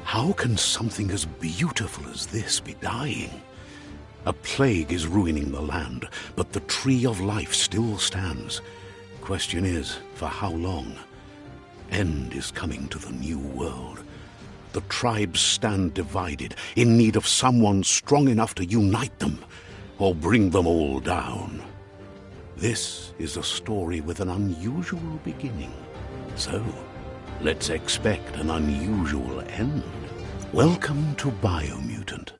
How can something as beautiful as this be dying? A plague is ruining the land, but the tree of life still stands. Question is, for how long? End is coming to the new world. The tribes stand divided, in need of someone strong enough to unite them, or bring them all down. This is a story with an unusual beginning. So, let's expect an unusual end. Welcome to Biomutant.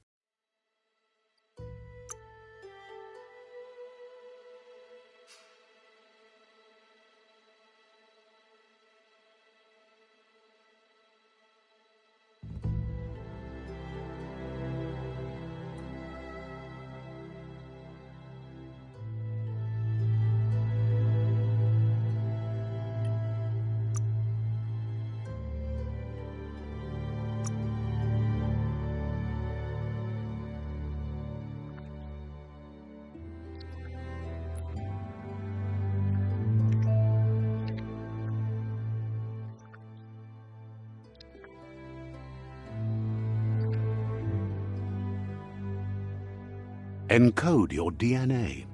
Encode your DNA.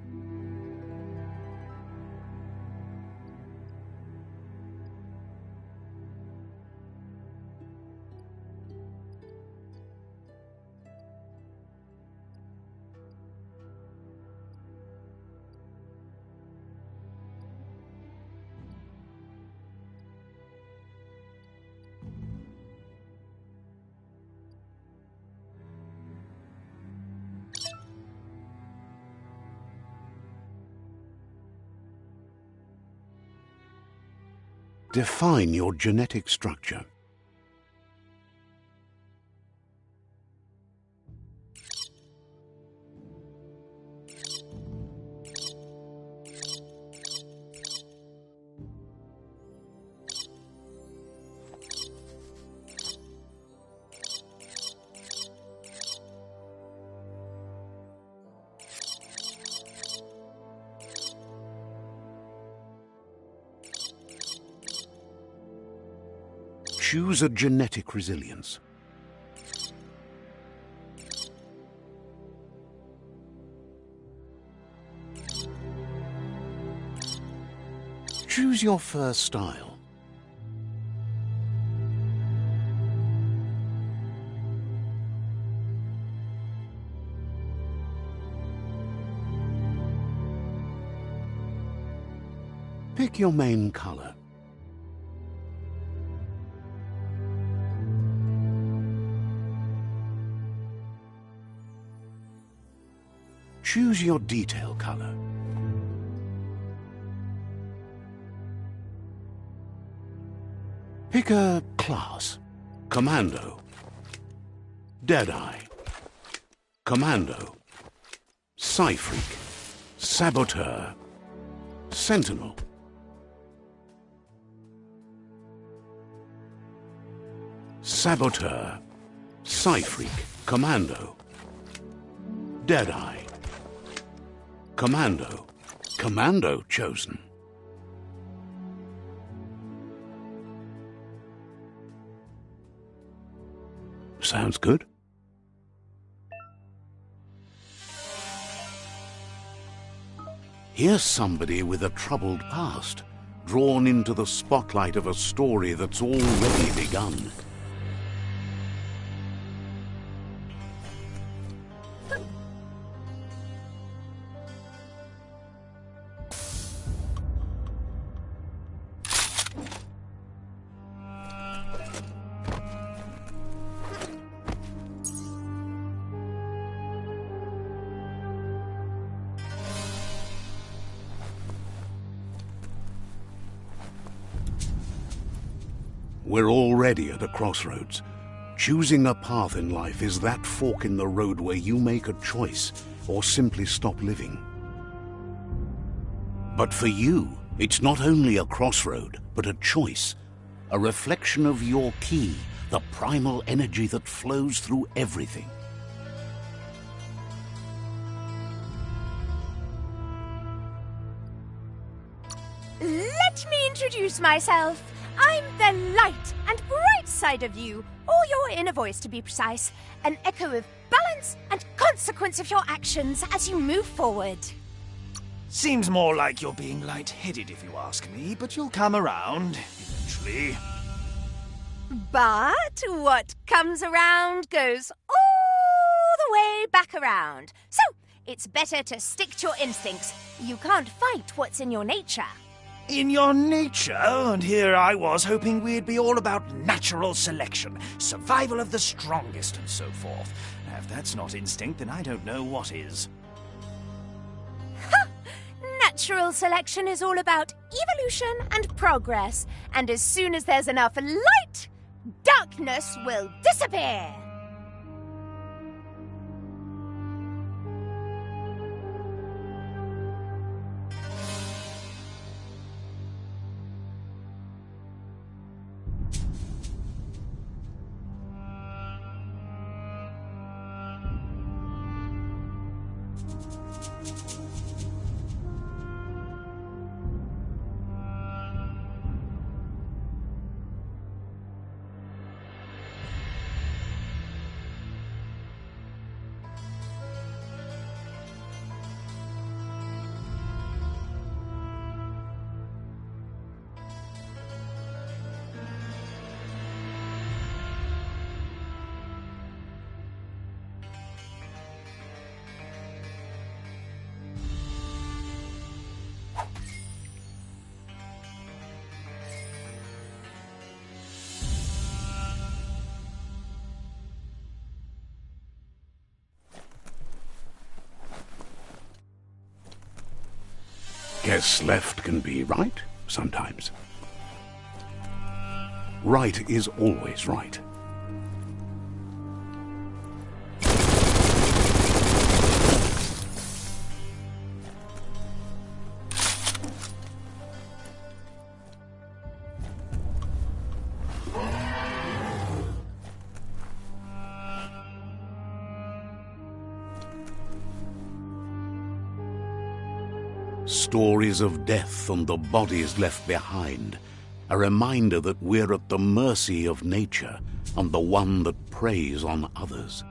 Define your genetic structure. Choose a genetic resilience. Choose your first style. Pick your main color. Choose your detail color. Pick a class. Commando. Deadeye. Commando. Psy-Freak. Saboteur. Sentinel. Saboteur. Psy-Freak. Commando. Deadeye. Commando. Commando chosen. Sounds good. Here's somebody with a troubled past, drawn into the spotlight of a story that's already begun. We're already at a crossroads. Choosing a path in life is that fork in the road where you make a choice or simply stop living. But for you, it's not only a crossroad, but a choice, a reflection of your key, the primal energy that flows through everything. Let me introduce myself. I'm the light and bright side of you, or your inner voice to be precise, an echo of balance and consequence of your actions as you move forward. Seems more like you're being light-headed if you ask me, but you'll come around, eventually. But what comes around goes all the way back around. So, it's better to stick to your instincts. You can't fight what's in your nature. In your nature, and here I was hoping we'd be all about natural selection, survival of the strongest, and so forth. Now, if that's not instinct, then I don't know what is. Natural selection is all about evolution and progress, and as soon as there's enough light, darkness will disappear. Guess left can be right, sometimes. Right is always right. Stories of death and the bodies left behind, a reminder that we're at the mercy of nature and the one that preys on others.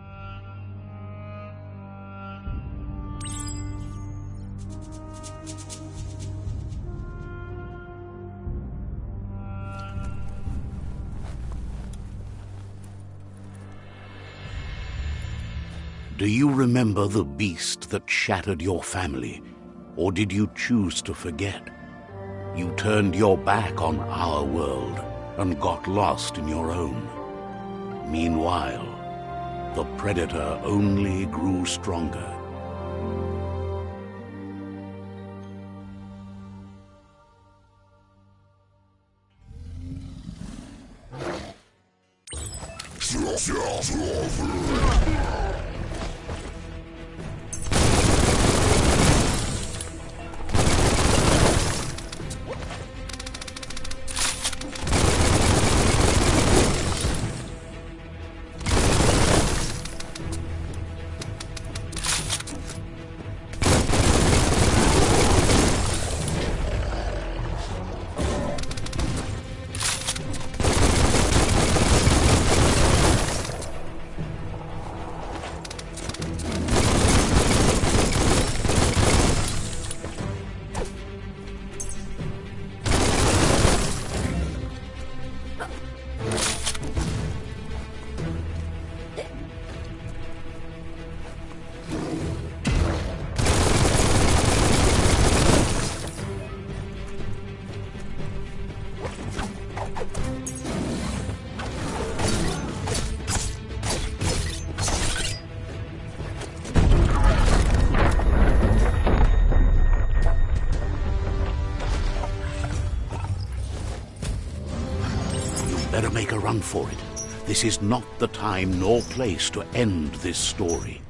Do you remember the beast that shattered your family? Or did you choose to forget? You turned your back on our world and got lost in your own. Meanwhile, the predator only grew stronger. Better make a run for it. This is not the time nor place to end this story.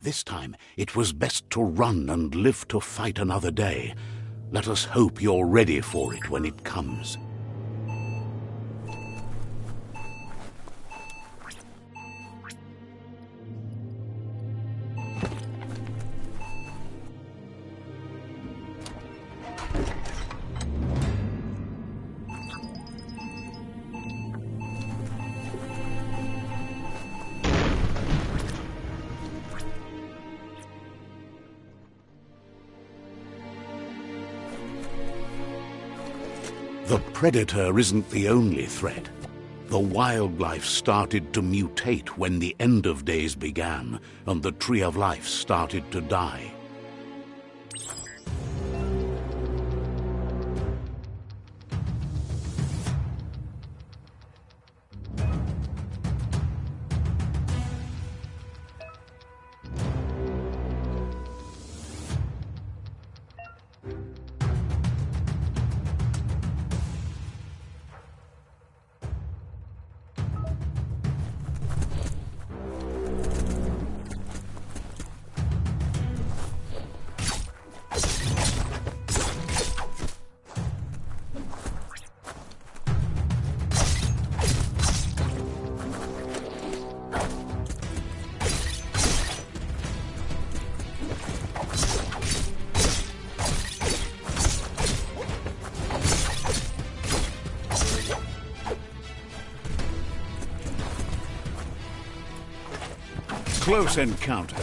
This time, it was best to run and live to fight another day. Let us hope you're ready for it when it comes. The predator isn't the only threat. The wildlife started to mutate when the end of days began, and the tree of life started to die. Close encounter.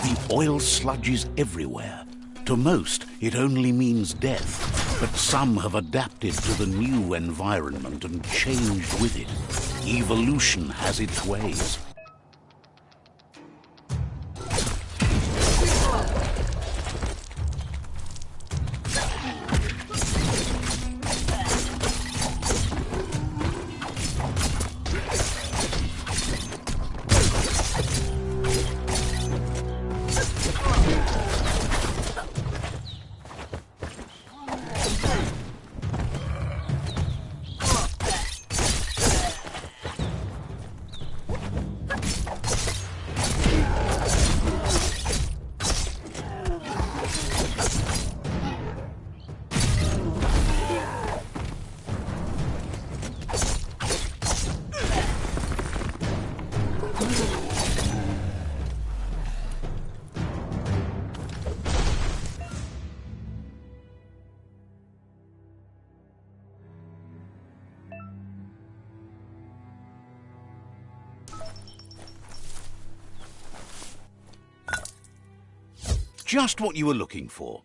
The oil sludges everywhere. To most, it only means death, but some have adapted to the new environment and changed with it. Evolution has its ways. Just what you were looking for.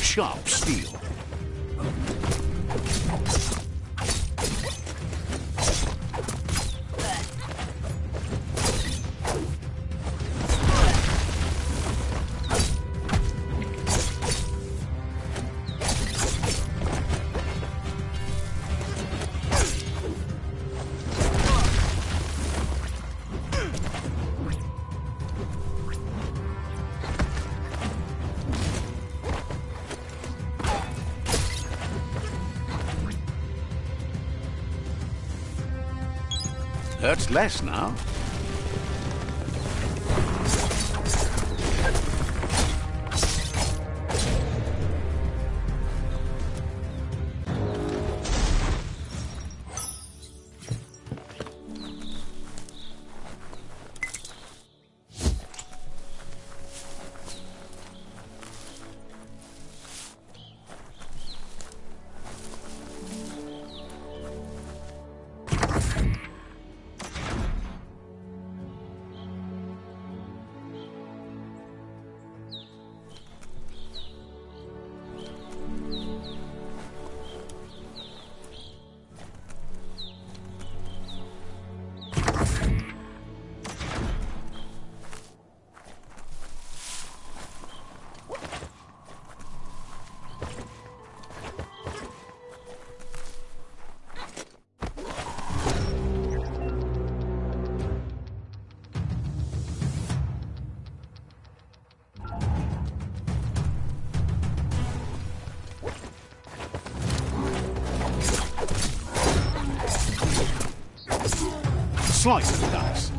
Sharp steel. Hurts less now. Slice and dice.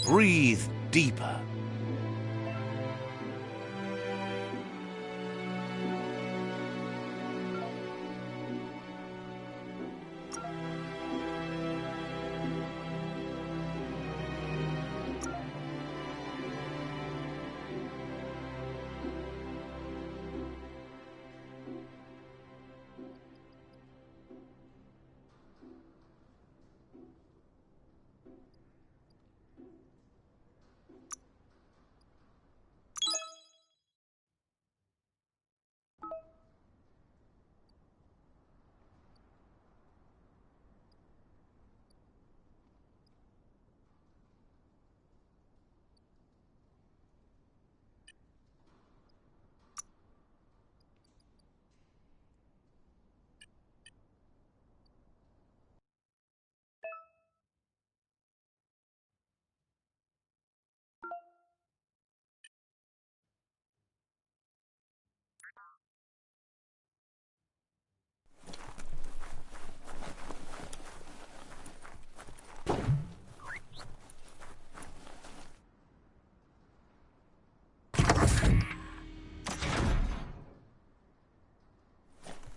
Breathe deeper.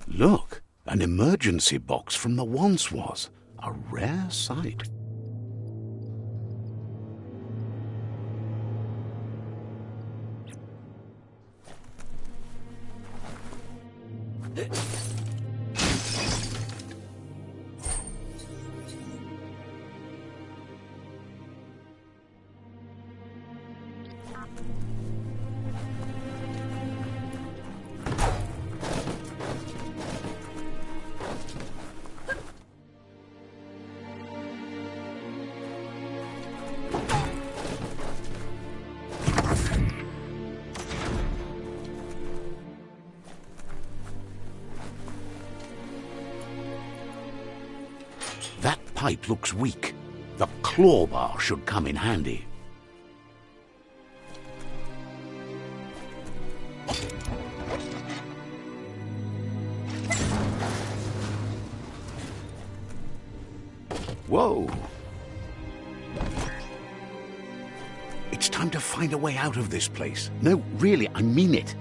Look, an emergency box from the once was. A rare sight. That pipe looks weak. The claw bar should come in handy. Whoa! It's time to find a way out of this place. No, really, I mean it.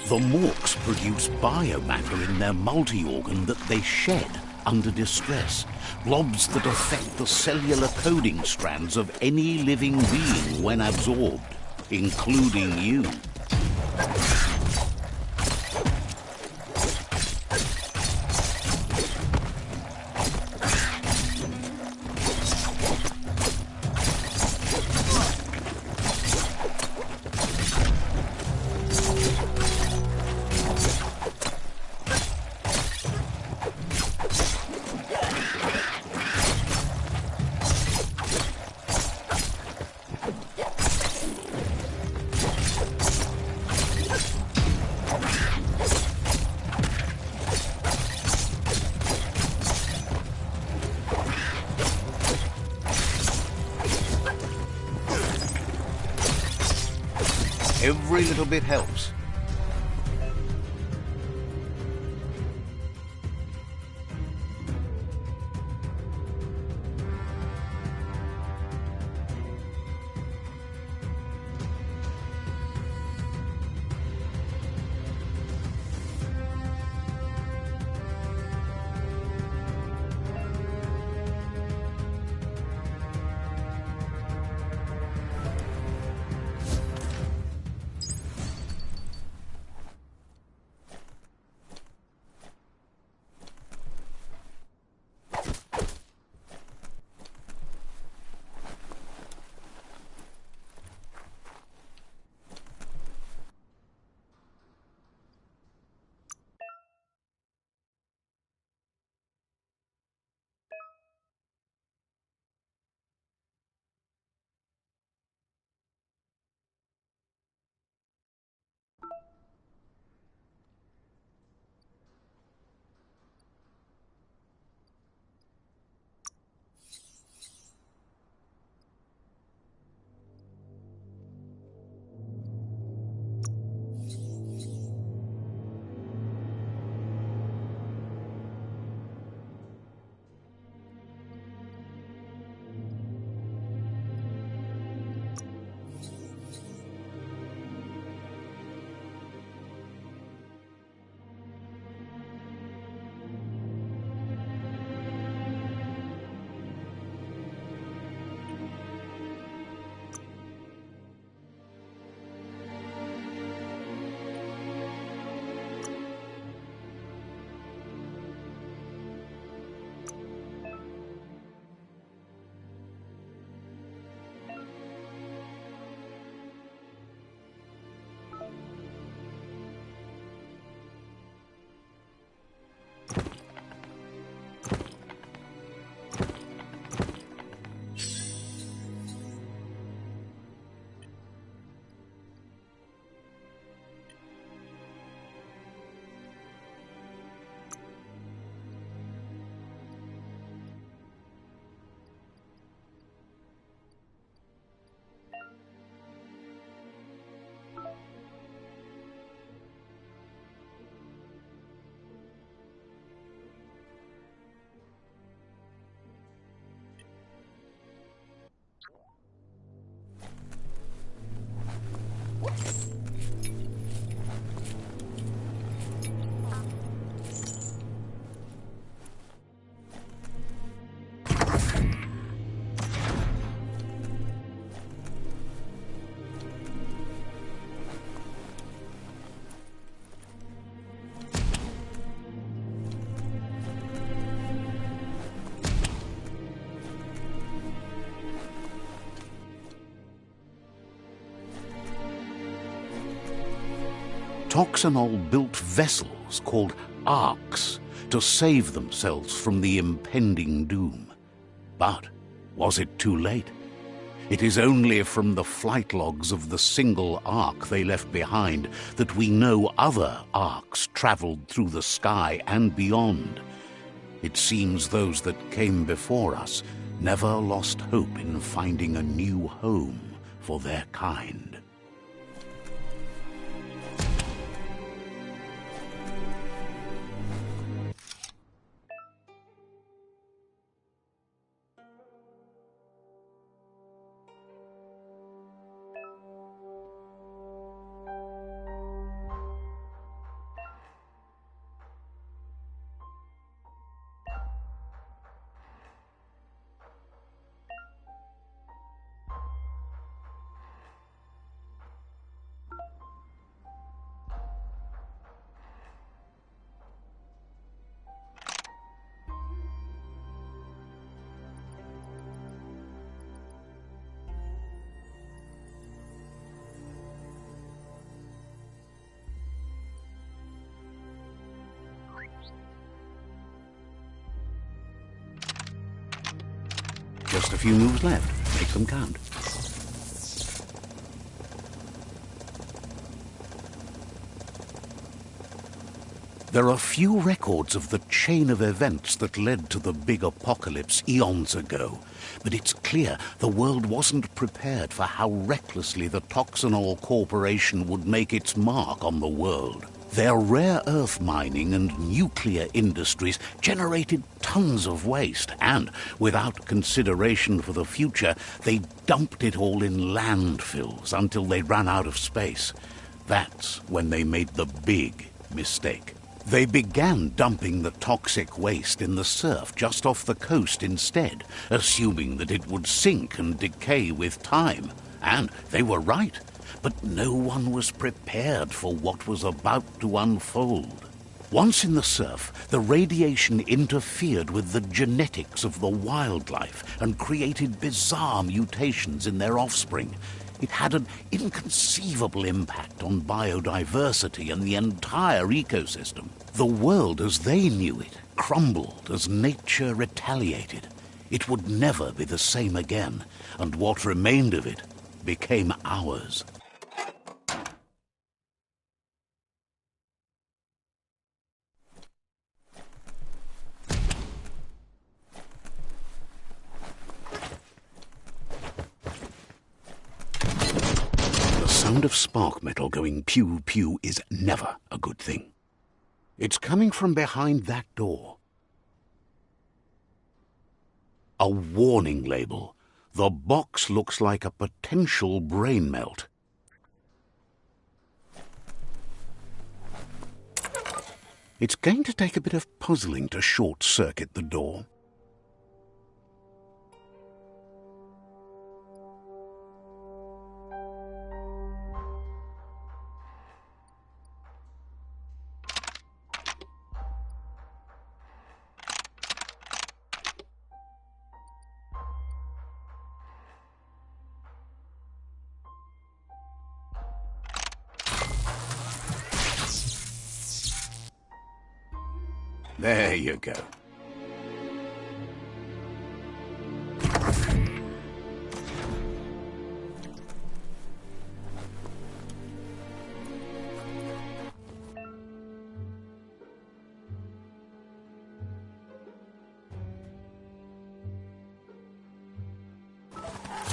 The Morks produce biomatter in their multi-organ that they shed under distress. Blobs that affect the cellular coding strands of any living being when absorbed, including you. Every little bit helps. Toxanol built vessels called arks to save themselves from the impending doom. But was it too late? It is only from the flight logs of the single ark they left behind that we know other arks traveled through the sky and beyond. It seems those that came before us never lost hope in finding a new home for their kind. Just a few moves left. Make them count. There are few records of the chain of events that led to the big apocalypse eons ago, but it's clear the world wasn't prepared for how recklessly the Toxanol Corporation would make its mark on the world. Their rare earth mining and nuclear industries generated tons of waste, and, without consideration for the future, they dumped it all in landfills until they ran out of space. That's when they made the big mistake. They began dumping the toxic waste in the surf just off the coast instead, assuming that it would sink and decay with time. And they were right. But no one was prepared for what was about to unfold. Once in the surf, the radiation interfered with the genetics of the wildlife and created bizarre mutations in their offspring. It had an inconceivable impact on biodiversity and the entire ecosystem. The world as they knew it crumbled as nature retaliated. It would never be the same again, and what remained of it became ours. The sound of spark metal going pew-pew is never a good thing. It's coming from behind that door. A warning label. The box looks like a potential brain melt. It's going to take a bit of puzzling to short-circuit the door. There you go.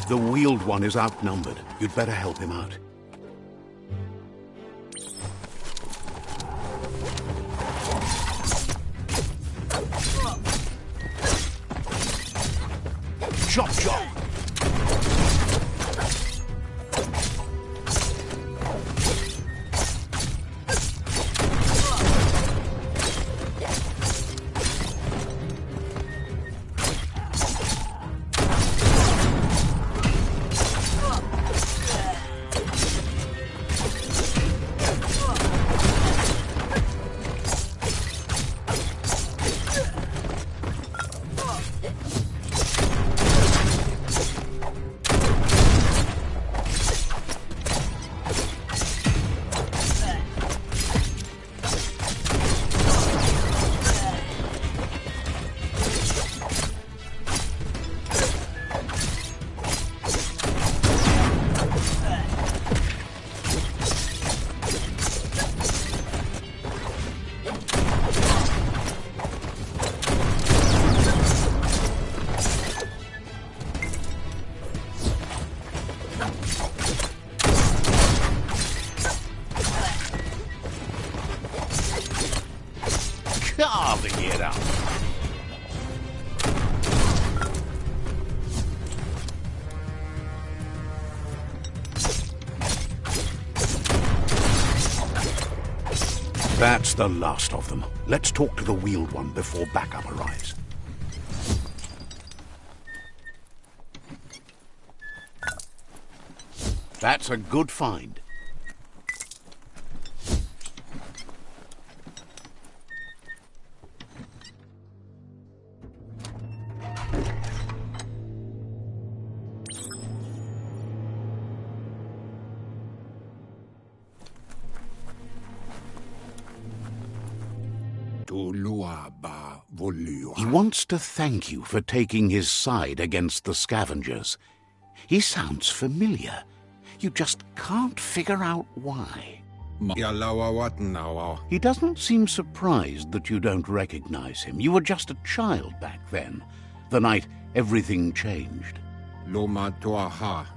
The wheeled one is outnumbered. You'd better help him out. Chop, chop! That's the last of them. Let's talk to the wheeled one before backup arrives. That's a good find. He wants to thank you for taking his side against the scavengers. He sounds familiar. You just can't figure out why. He doesn't seem surprised that you don't recognize him. You were just a child back then, the night everything changed.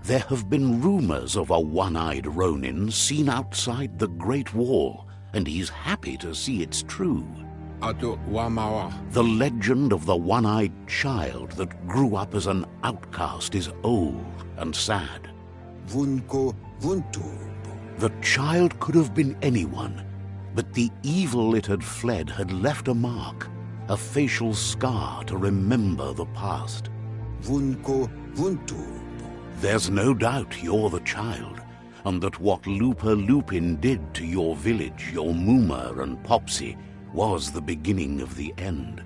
There have been rumors of a one-eyed Ronin seen outside the Great Wall, and he's happy to see it's true. The legend of the one-eyed child that grew up as an outcast is old and sad. The child could have been anyone, but the evil it had fled had left a mark, a facial scar to remember the past. There's no doubt you're the child, and that what Lupa Lupin did to your village, your Muma and Popsy, was the beginning of the end.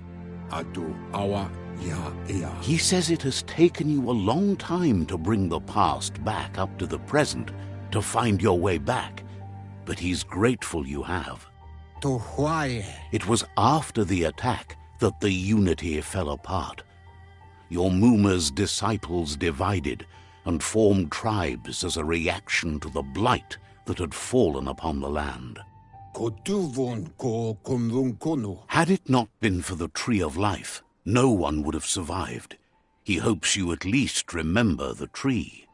He says it has taken you a long time to bring the past back up to the present, to find your way back, but he's grateful you have. It was after the attack that the unity fell apart. Your Muma's disciples divided and formed tribes as a reaction to the blight that had fallen upon the land. Had it not been for the Tree of Life, no one would have survived. He hopes you at least remember the tree.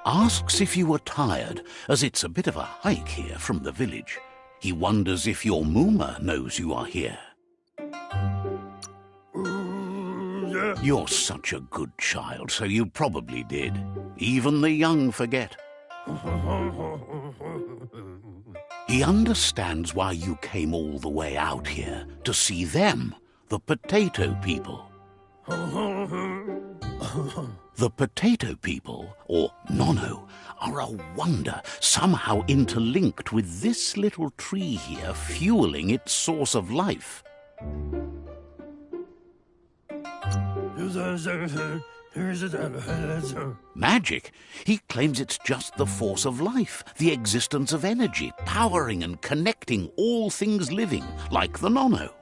Asks if you were tired, as it's a bit of a hike here from the village. He wonders if your Muma knows you are here. You're such a good child, so you probably did. Even the young forget. He understands why you came all the way out here, to see them, the potato people. The potato people, or Nono, are a wonder, somehow interlinked with this little tree here, fueling its source of life. Magic? He claims it's just the force of life, the existence of energy, powering and connecting all things living, like the Nono.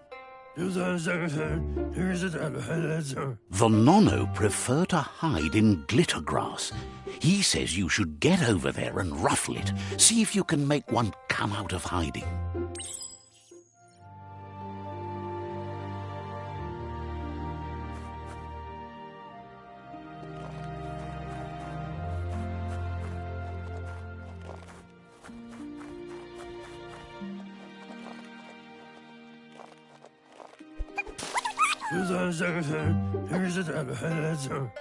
The Nono prefer to hide in glitter grass. He says you should get over there and ruffle it. See if you can make one come out of hiding.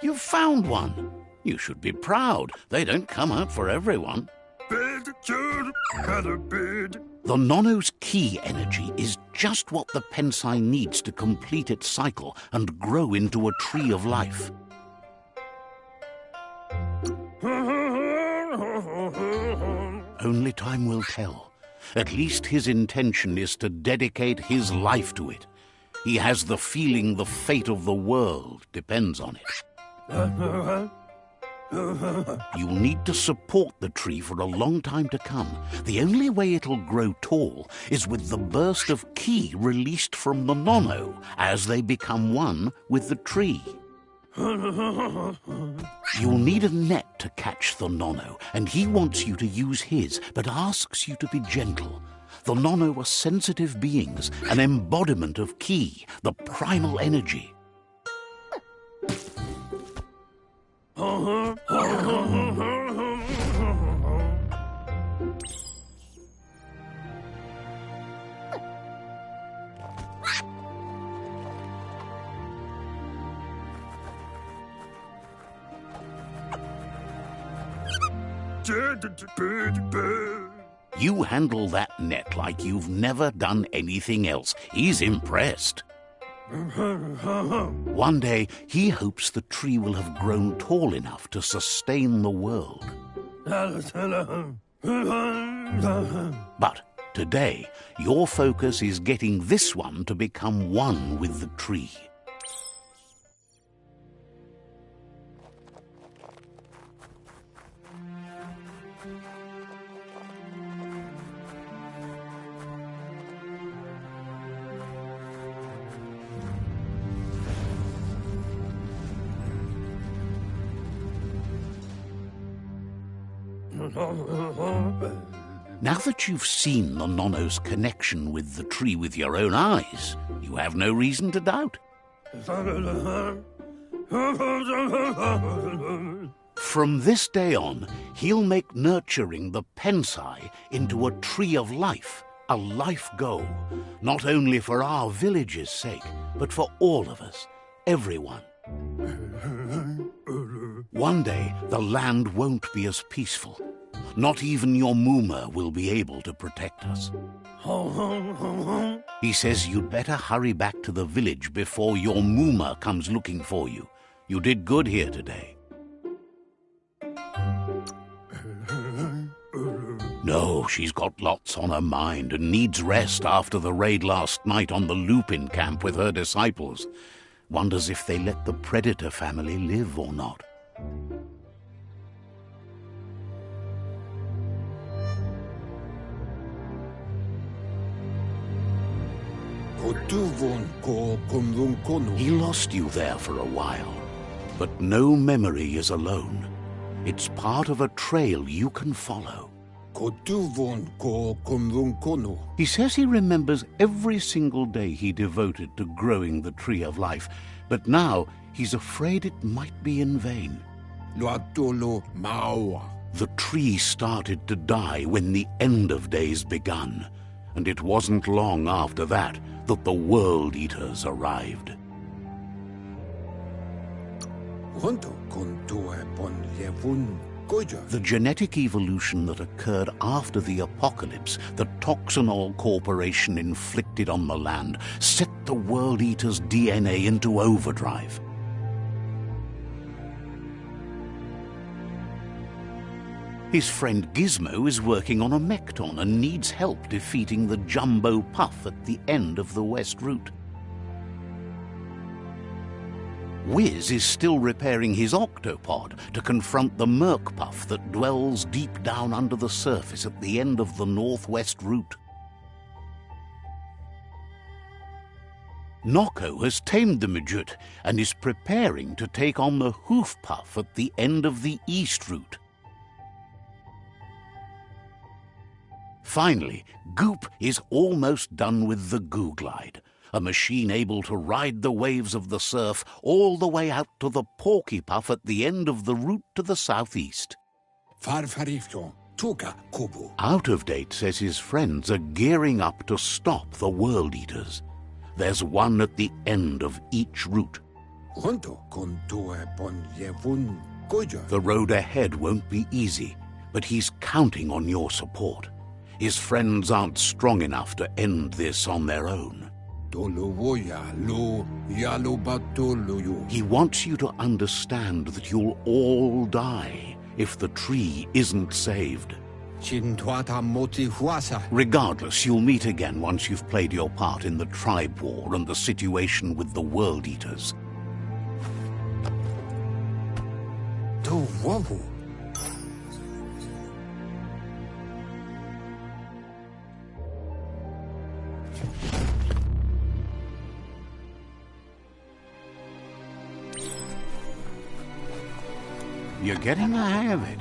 You've found one. You should be proud. They don't come out for everyone. The Nono's key energy is just what the Pensai needs to complete its cycle and grow into a tree of life. Only time will tell. At least his intention is to dedicate his life to it. He has the feeling the fate of the world depends on it. You'll need to support the tree for a long time to come. The only way it'll grow tall is with the burst of ki released from the nono as they become one with the tree. You'll need a net to catch the nono, and he wants you to use his, but asks you to be gentle. The nono are sensitive beings, an embodiment of ki, the primal energy. You handle that net like you've never done anything else. He's impressed. One day, he hopes the tree will have grown tall enough to sustain the world. But today, your focus is getting this one to become one with the tree. Now that you've seen the nono's connection with the tree with your own eyes, you have no reason to doubt. From this day on, he'll make nurturing the pensai into a tree of life, a life goal, not only for our village's sake, but for all of us, everyone. One day, the land won't be as peaceful. Not even your Muma will be able to protect us. He says you'd better hurry back to the village before your Muma comes looking for you. You did good here today. No, she's got lots on her mind and needs rest after the raid last night on the Lupin camp with her disciples. Wonders if they let the Predator family live or not. He lost you there for a while, but no memory is alone. It's part of a trail you can follow. He says he remembers every single day he devoted to growing the Tree of Life, but now he's afraid it might be in vain. The tree started to die when the end of days begun, and it wasn't long after that that the World Eaters arrived. The genetic evolution that occurred after the apocalypse that Toxanol Corporation inflicted on the land set the World Eaters' DNA into overdrive. His friend Gizmo is working on a Mekton and needs help defeating the Jumbo Puff at the end of the West Route. Wiz is still repairing his octopod to confront the Merc Puff that dwells deep down under the surface at the end of the Northwest Route. Noko has tamed the Midget and is preparing to take on the Hoof Puff at the end of the East Route. Finally, Goop is almost done with the Goo Glide, a machine able to ride the waves of the surf all the way out to the Porky Puff at the end of the route to the southeast. Out of Date says his friends are gearing up to stop the World Eaters. There's one at the end of each route. The road ahead won't be easy, but he's counting on your support. His friends aren't strong enough to end this on their own. He wants you to understand that you'll all die if the tree isn't saved. Regardless, you'll meet again once you've played your part in the tribe war and the situation with the World Eaters. do wobble. You're getting the hang of it.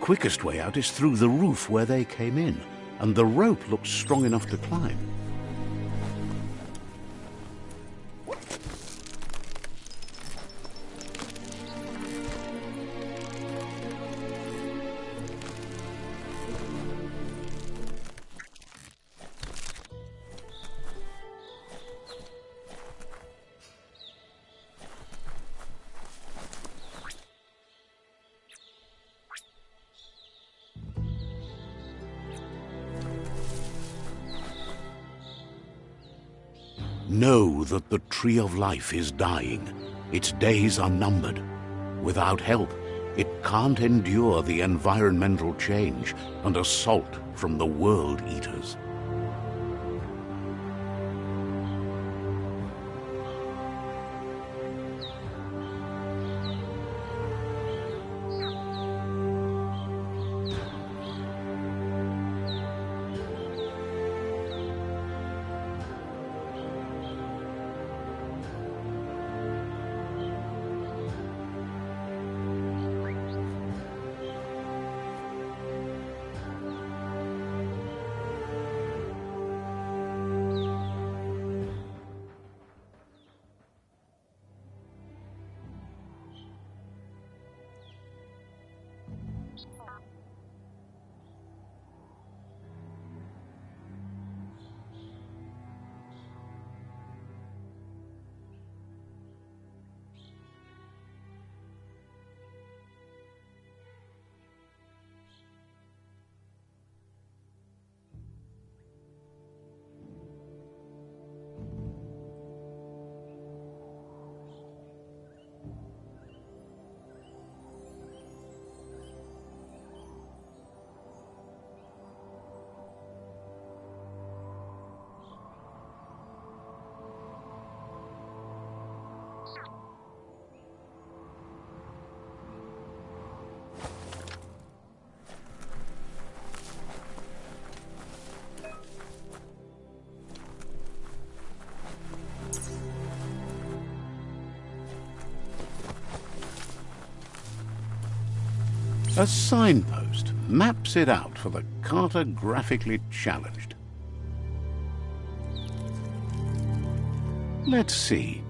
Quickest way out is through the roof where they came in, and the rope looks strong enough to climb. Know that the Tree of Life is dying. Its days are numbered. Without help, it can't endure the environmental change and assault from the World Eaters. A signpost maps it out for the cartographically challenged. Let's see.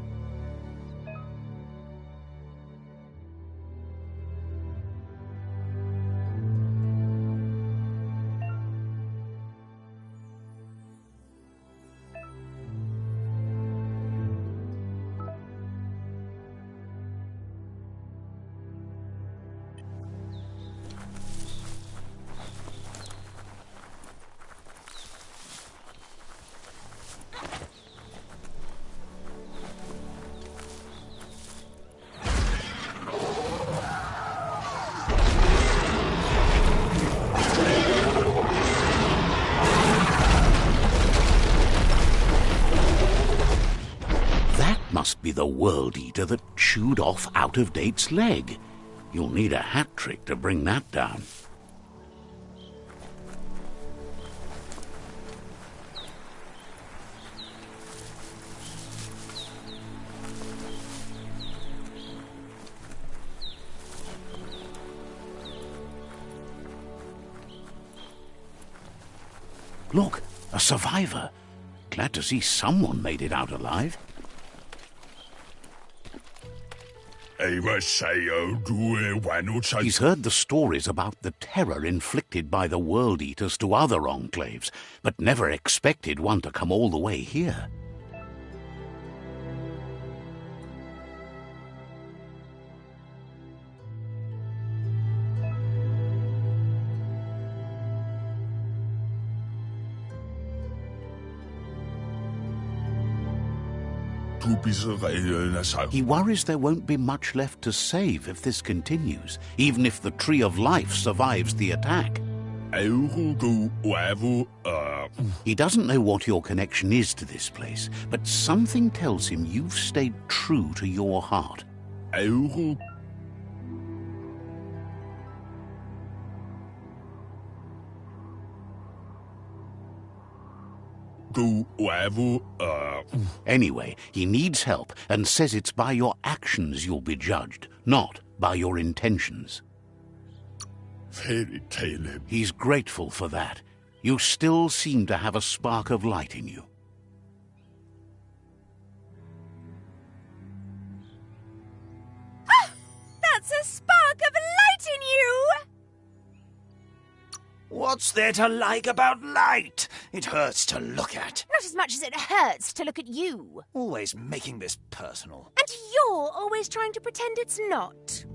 Must be the World Eater that chewed off Out-of-Date's leg. You'll need a hat trick to bring that down. Look, a survivor. Glad to see someone made it out alive. He's heard the stories about the terror inflicted by the World Eaters to other enclaves, but never expected one to come all the way here. He worries there won't be much left to save if this continues, even if the Tree of Life survives the attack. He doesn't know what your connection is to this place, but something tells him you've stayed true to your heart. Anyway, he needs help and says it's by your actions you'll be judged, not by your intentions. He's grateful for that. You still seem to have a spark of light in you. Ah! That's a spark of light in you! What's there to like about light? It hurts to look at. Not as much as it hurts to look at you. Always making this personal. And you're always trying to pretend it's not.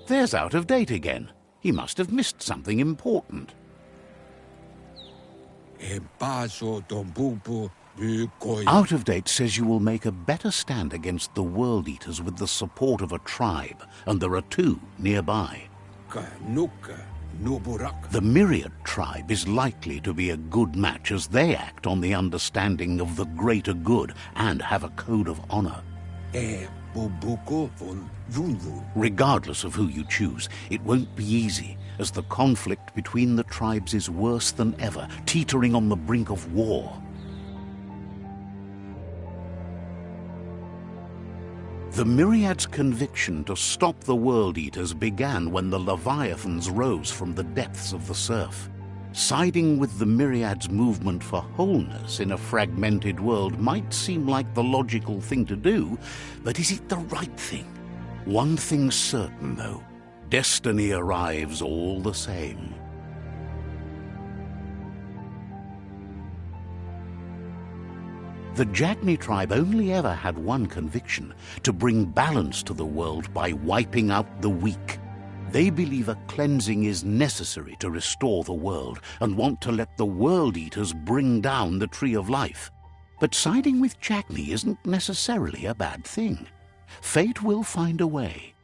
There's Out of Date again. He must have missed something important. Out of Date says you will make a better stand against the World Eaters with the support of a tribe, and there are two nearby. The Myriad tribe is likely to be a good match as they act on the understanding of the greater good and have a code of honor. Regardless of who you choose, it won't be easy, as the conflict between the tribes is worse than ever, teetering on the brink of war. The Myriad's conviction to stop the World Eaters began when the Leviathans rose from the depths of the surf. Siding with the Myriad's movement for wholeness in a fragmented world might seem like the logical thing to do, but is it the right thing? One thing's certain, though. Destiny arrives all the same. The Jagni tribe only ever had one conviction: to bring balance to the world by wiping out the weak. They believe a cleansing is necessary to restore the world and want to let the World Eaters bring down the Tree of Life. But siding with Jagni isn't necessarily a bad thing. Fate will find a way.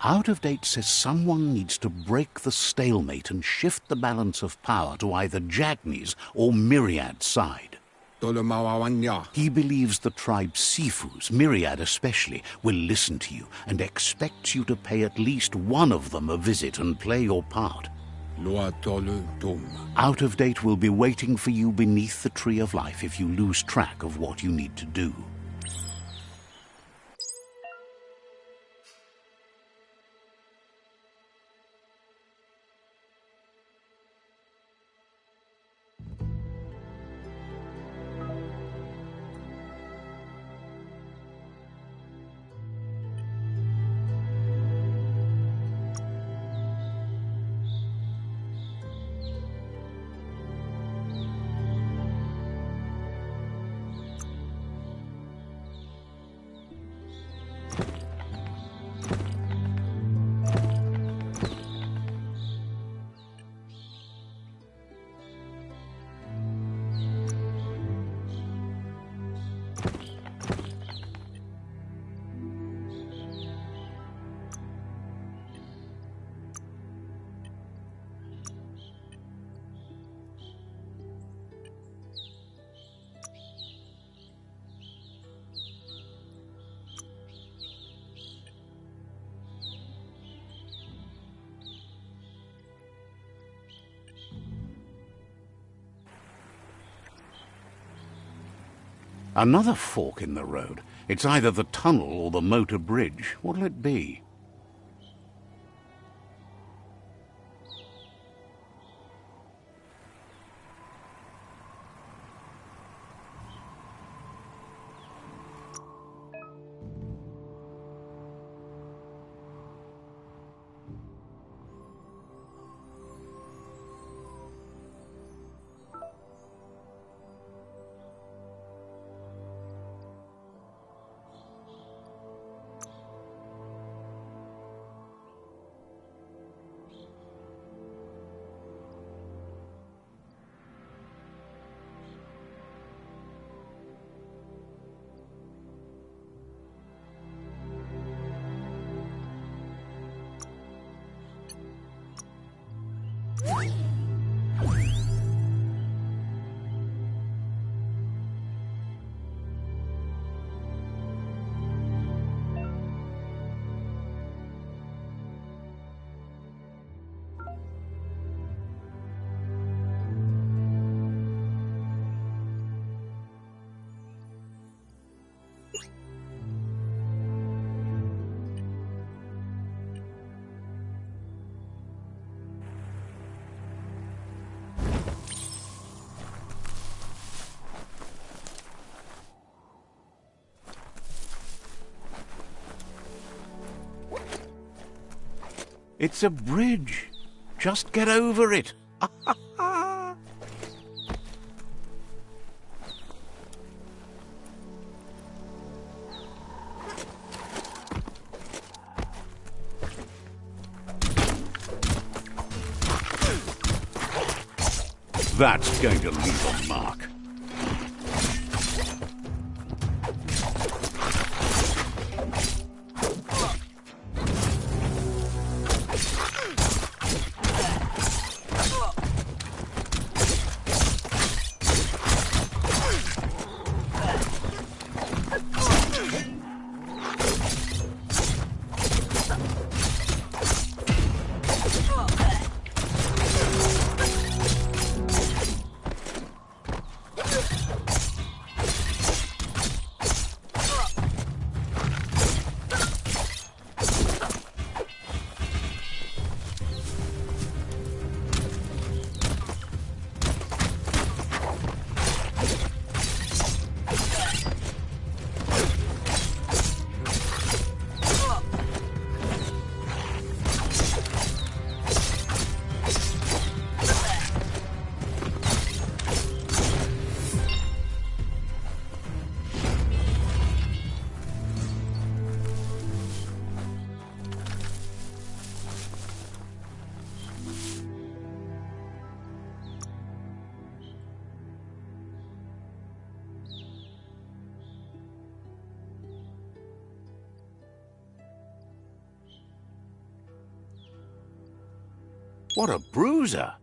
Out of Date says someone needs to break the stalemate and shift the balance of power to either Jagni's or Myriad's side. He believes the tribe Sifus, Myriad especially, will listen to you and expects you to pay at least one of them a visit and play your part. Out of Date will be waiting for you beneath the Tree of Life if you lose track of what you need to do. Another fork in the road. It's either the tunnel or the motor bridge. What'll it be? It's a bridge. Just get over it. That's going to leave a mark. What a bruiser!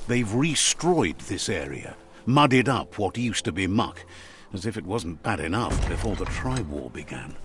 They've restroyed this area, muddied up what used to be muck, as if it wasn't bad enough before the Tribe War began.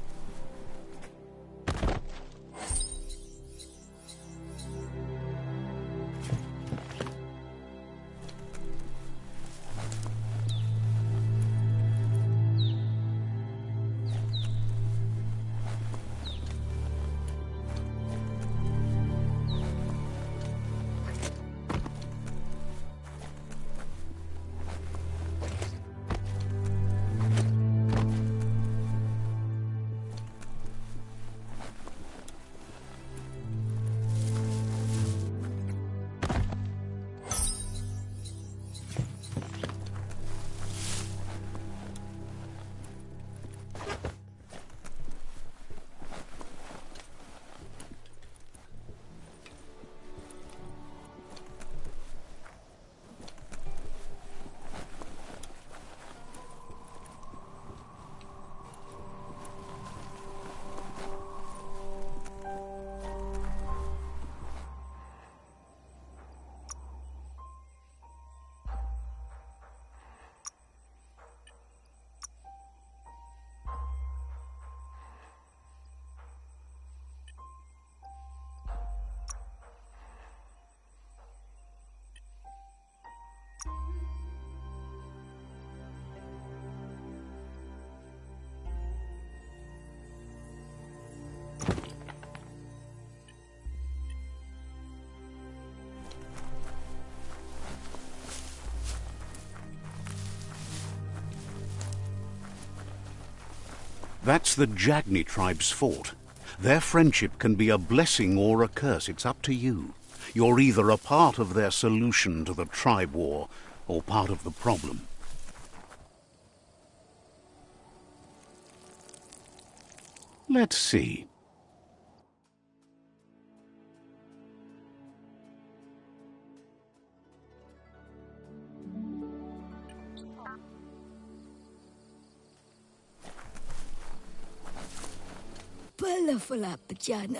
That's the Jagni tribe's fort. Their friendship can be a blessing or a curse. It's up to you. You're either a part of their solution to the tribe war, or part of the problem. Let's see.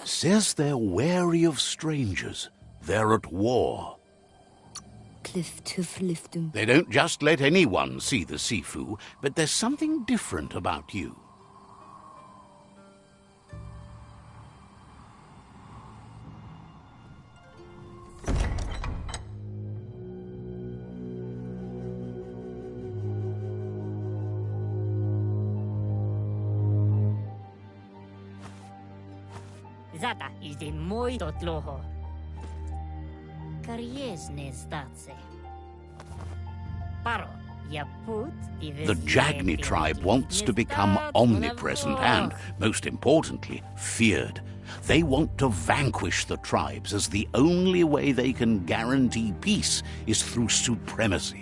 Says they're wary of strangers. They're at war. They don't just let anyone see the Sifu, but there's something different about you. Zata is the muito tloho. Kariesne zdatse. Paro, ya put The Jagni tribe wants to become omnipresent and, most importantly, feared. They want to vanquish the tribes, as the only way they can guarantee peace is through supremacy.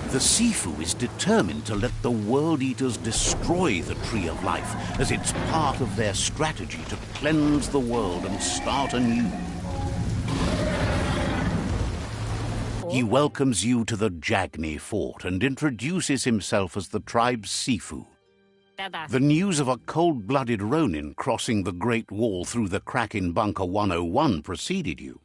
The Sifu is determined to let the World Eaters destroy the Tree of Life, as it's part of their strategy to cleanse the world and start anew. He welcomes you to the Jagni fort and introduces himself as the tribe's Sifu. The news of a cold-blooded Ronin crossing the Great Wall through the crack in Bunker 101 preceded you.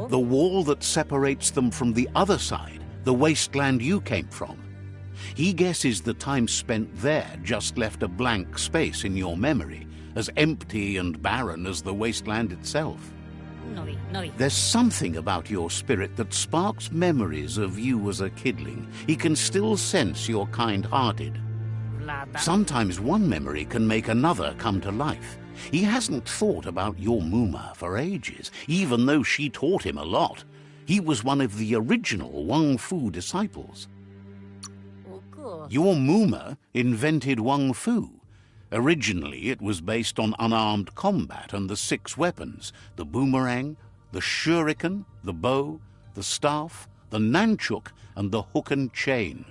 The wall that separates them from the other side, the wasteland you came from. He guesses the time spent there just left a blank space in your memory, as empty and barren as the wasteland itself. There's something about your spirit that sparks memories of you as a kidling. He can still sense you're kind-hearted. Sometimes one memory can make another come to life. He hasn't thought about your Muma for ages, even though she taught him a lot. He was one of the original Wang Fu disciples. Your Muma invented Wang Fu. Originally, it was based on unarmed combat and the 6 weapons: the boomerang, the shuriken, the bow, the staff, the nunchuk, and the hook and chain.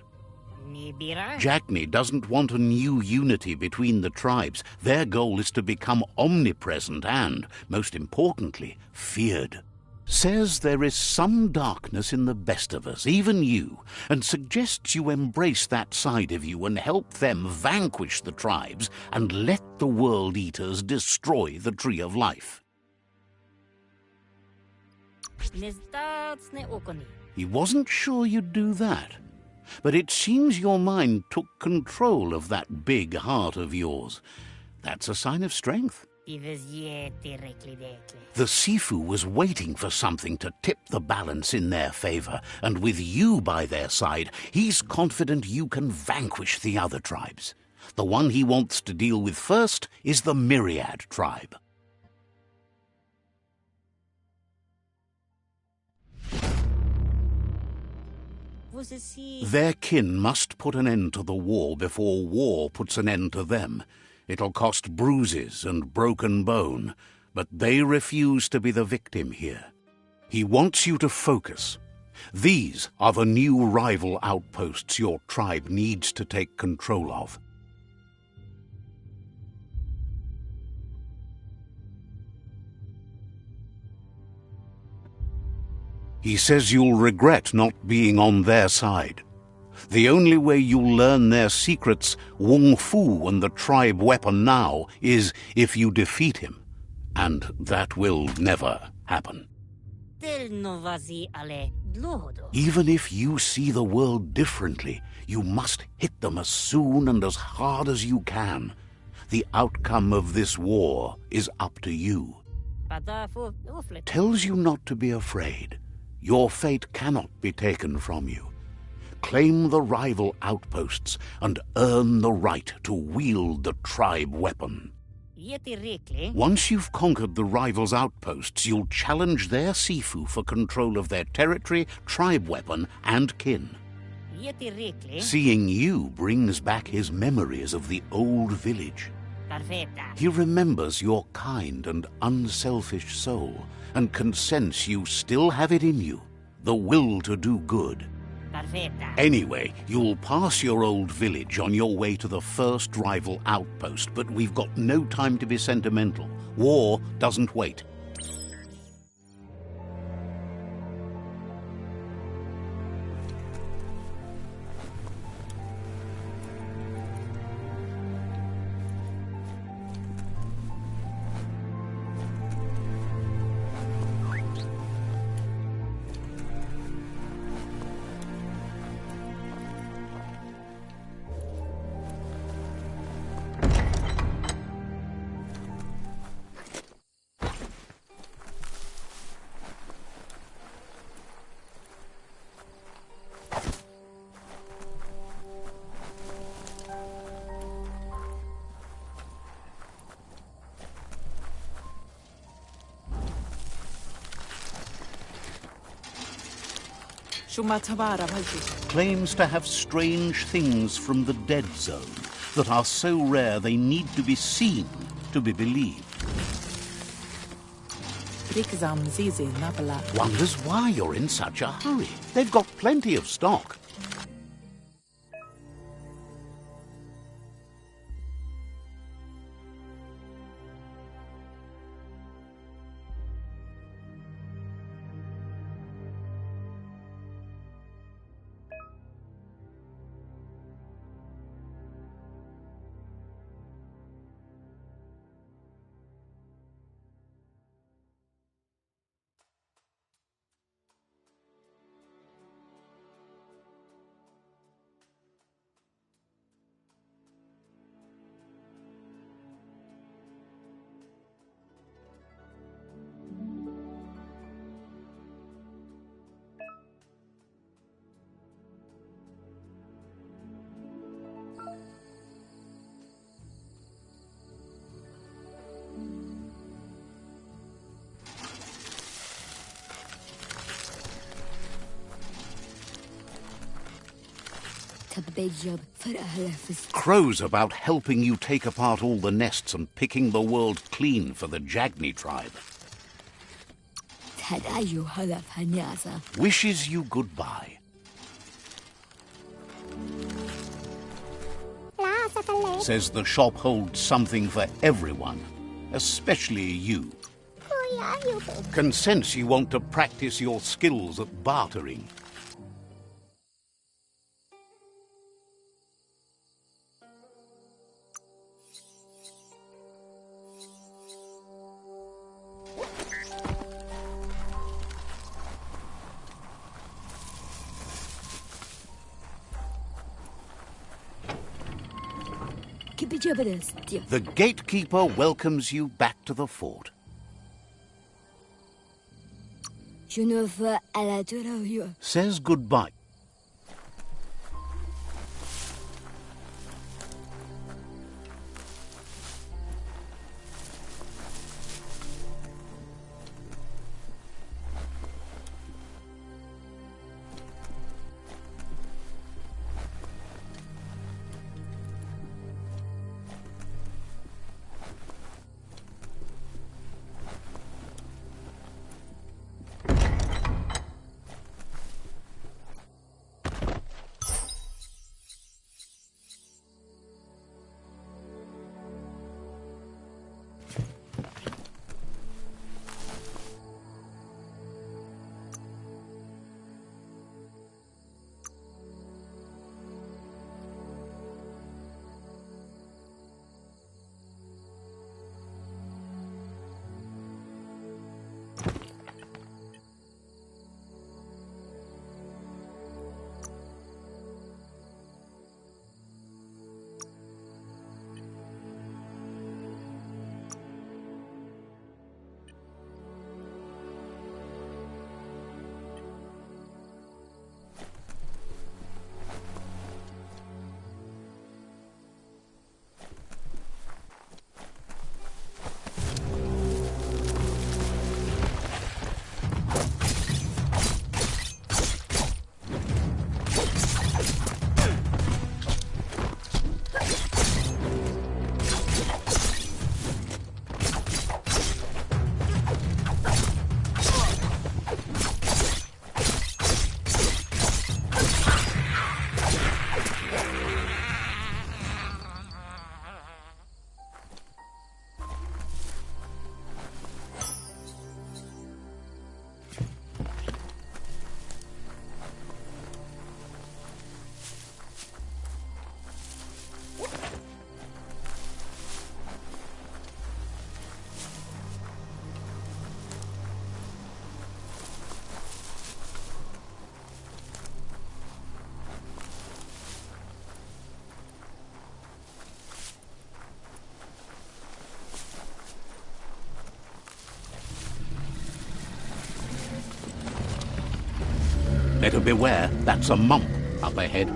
Jagni doesn't want a new unity between the tribes. Their goal is to become omnipresent and, most importantly, feared. Says there is some darkness in the best of us, even you, and suggests you embrace that side of you and help them vanquish the tribes and let the World Eaters destroy the Tree of Life. He wasn't sure you'd do that. But it seems your mind took control of that big heart of yours. That's a sign of strength. The Sifu was waiting for something to tip the balance in their favor, and with you by their side, he's confident you can vanquish the other tribes. The one he wants to deal with first is the Myriad tribe. Their kin must put an end to the war before war puts an end to them. It'll cost bruises and broken bone, but they refuse to be the victim here. He wants you to focus. These are the new rival outposts your tribe needs to take control of. He says you'll regret not being on their side. The only way you'll learn their secrets, Wung Fu and the tribe weapon now, is if you defeat him. And that will never happen. Even if you see the world differently, you must hit them as soon and as hard as you can. The outcome of this war is up to you. Tells you not to be afraid. Your fate cannot be taken from you. Claim the rival outposts and earn the right to wield the tribe weapon. Once you've conquered the rivals' outposts, you'll challenge their Sifu for control of their territory, tribe weapon, and kin. Seeing you brings back his memories of the old village. He remembers your kind and unselfish soul, and can sense you still have it in you, the will to do good. Anyway, you'll pass your old village on your way to the first rival outpost, but we've got no time to be sentimental. War doesn't wait. Claims to have strange things from the dead zone that are so rare they need to be seen to be believed. Wonders why you're in such a hurry. They've got plenty of stock. Crows about helping you take apart all the nests and picking the world clean for the Jagni tribe. Wishes you goodbye. Says the shop holds something for everyone, especially you. Can sense you want to practice your skills at bartering. The gatekeeper welcomes you back to the fort. Says goodbye. Better beware, that's a mump up ahead.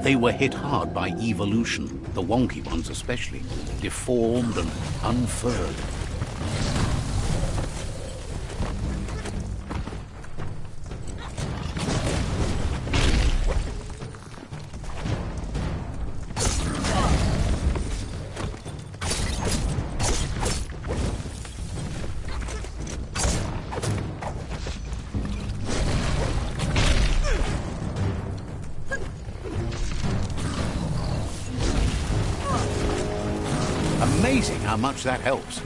They were hit hard by evolution, the wonky ones especially, deformed and unfurred. Amazing how much that helps.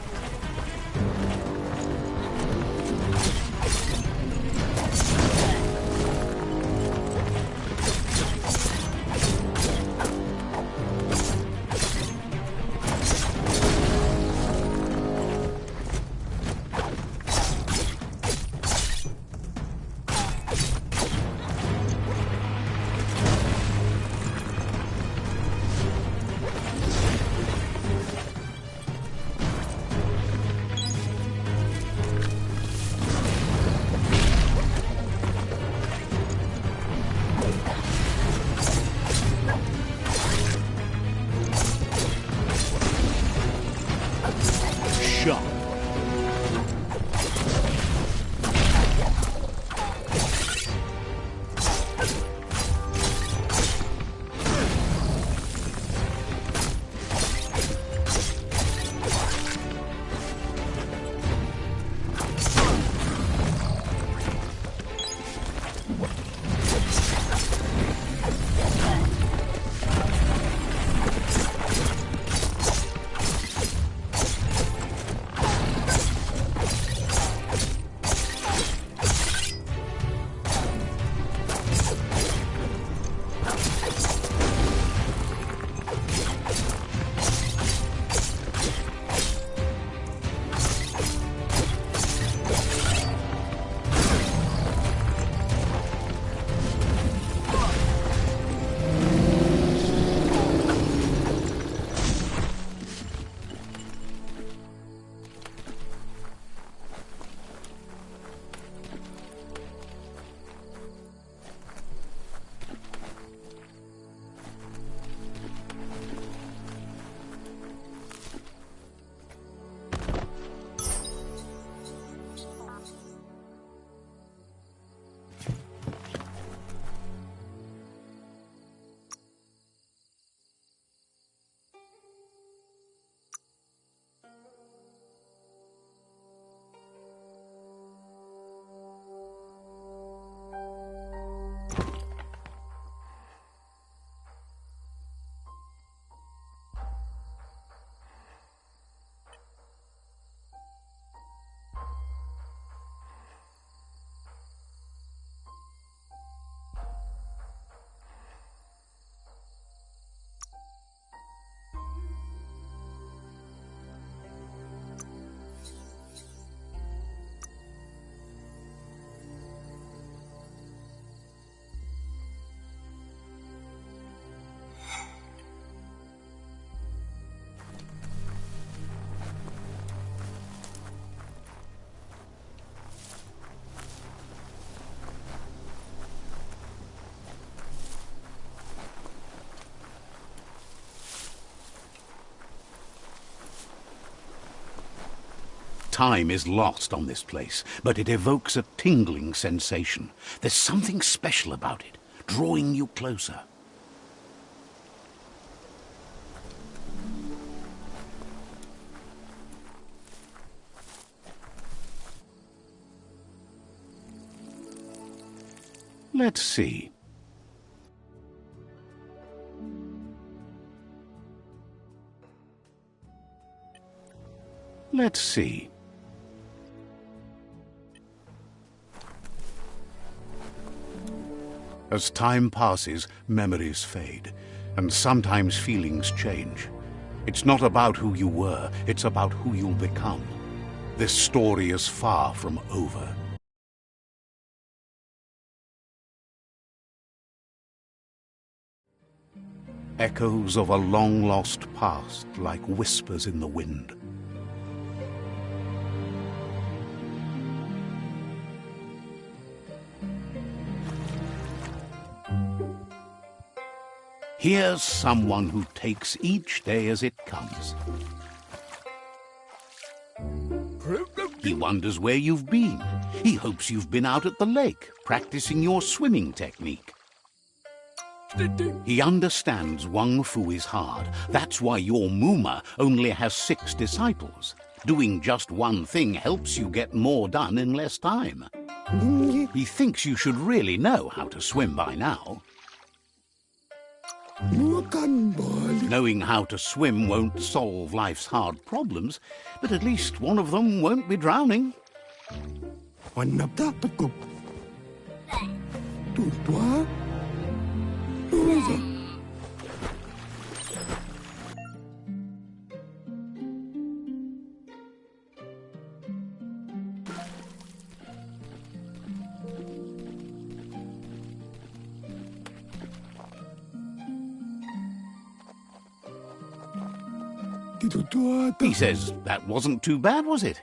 Time is lost on this place, but it evokes a tingling sensation. There's something special about it, drawing you closer. Let's see. Let's see. As time passes, memories fade, and sometimes feelings change. It's not about who you were, it's about who you'll become. This story is far from over. Echoes of a long-lost past, like whispers in the wind. Here's someone who takes each day as it comes. He wonders where you've been. He hopes you've been out at the lake, practicing your swimming technique. He understands Wang Fu is hard. That's why your Muma only has 6 disciples. Doing just one thing helps you get more done in less time. He thinks you should really know how to swim by now. Knowing how to swim won't solve life's hard problems, but at least one of them won't be drowning. He says that wasn't too bad, was it?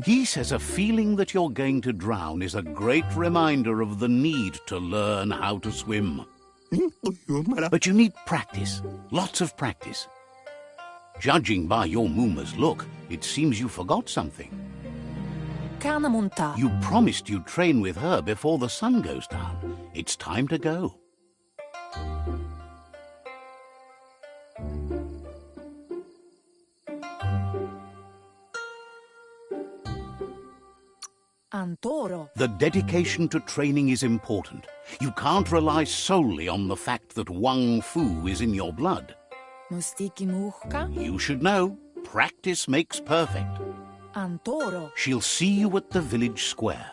He says a feeling that you're going to drown is a great reminder of the need to learn how to swim. But you need practice, lots of practice. Judging by your Muma's look, it seems you forgot something. You promised you'd train with her before the sun goes down. It's time to go. The dedication to training is important. You can't rely solely on the fact that Wang Fu is in your blood. You should know, practice makes perfect. She'll see you at the village square.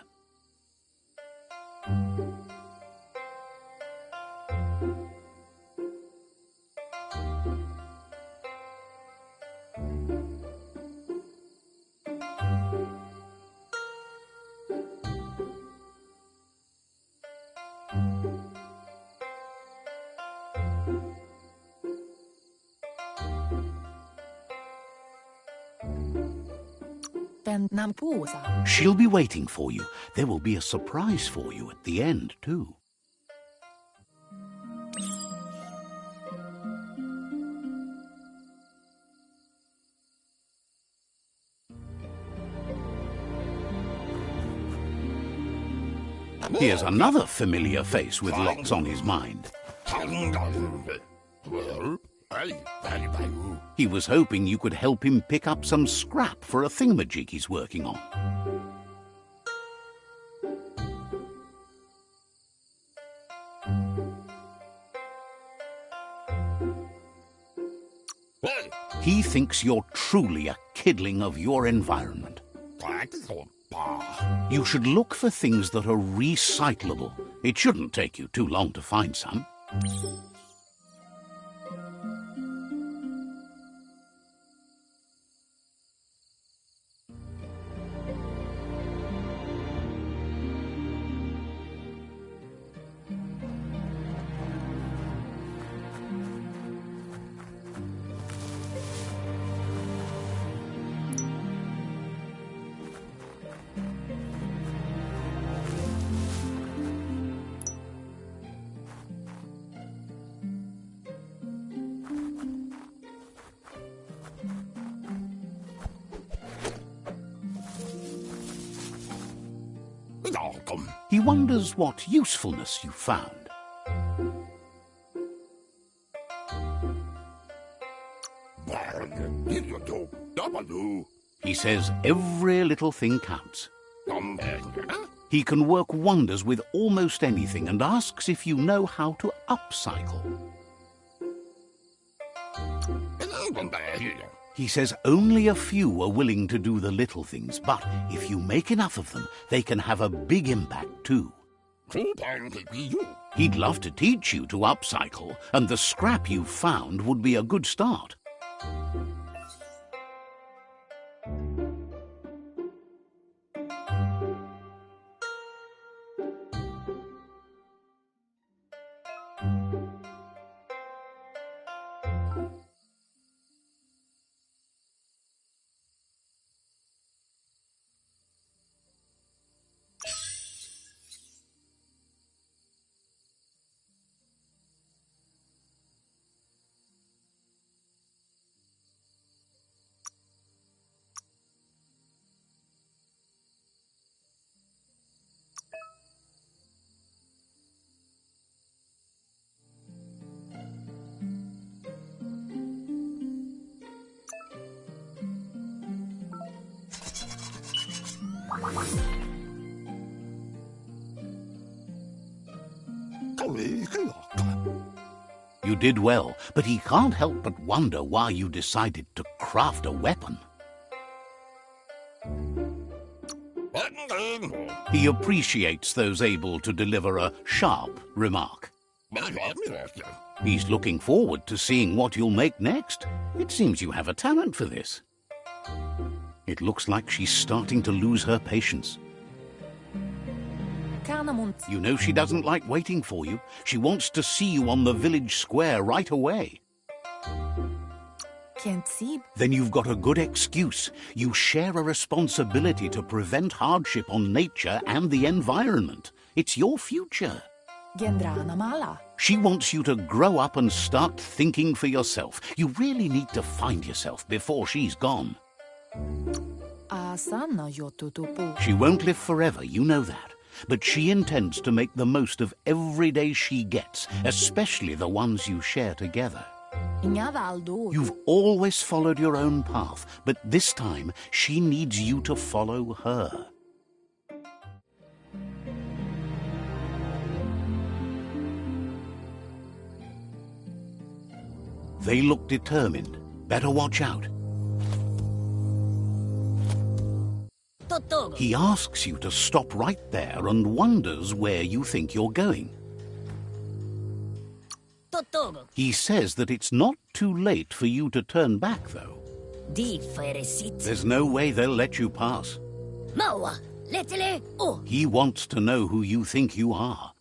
She'll be waiting for you. There will be a surprise for you at the end, too. Here's another familiar face with lots on his mind. He was hoping you could help him pick up some scrap for a thingamajig he's working on. He thinks you're truly a kidling of your environment. You should look for things that are recyclable. It shouldn't take you too long to find some. He wonders what usefulness you found. He says every little thing counts. He can work wonders with almost anything and asks if you know how to upcycle. He says only a few are willing to do the little things, but if you make enough of them, they can have a big impact too. He'd love to teach you to upcycle, and the scrap you've found would be a good start. You did well, but he can't help but wonder why you decided to craft a weapon. He appreciates those able to deliver a sharp remark. He's looking forward to seeing what you'll make next. It seems you have a talent for this. It looks like she's starting to lose her patience. You know she doesn't like waiting for you. She wants to see you on the village square right away. Then you've got a good excuse. You share a responsibility to prevent hardship on nature and the environment. It's your future. She wants you to grow up and start thinking for yourself. You really need to find yourself before she's gone. She won't live forever, you know that. But she intends to make the most of every day she gets, especially the ones you share together. You've always followed your own path, but this time she needs you to follow her. They look determined. Better watch out. He asks you to stop right there and wonders where you think you're going. He says that it's not too late for you to turn back, though. There's no way they'll let you pass. He wants to know who you think you are.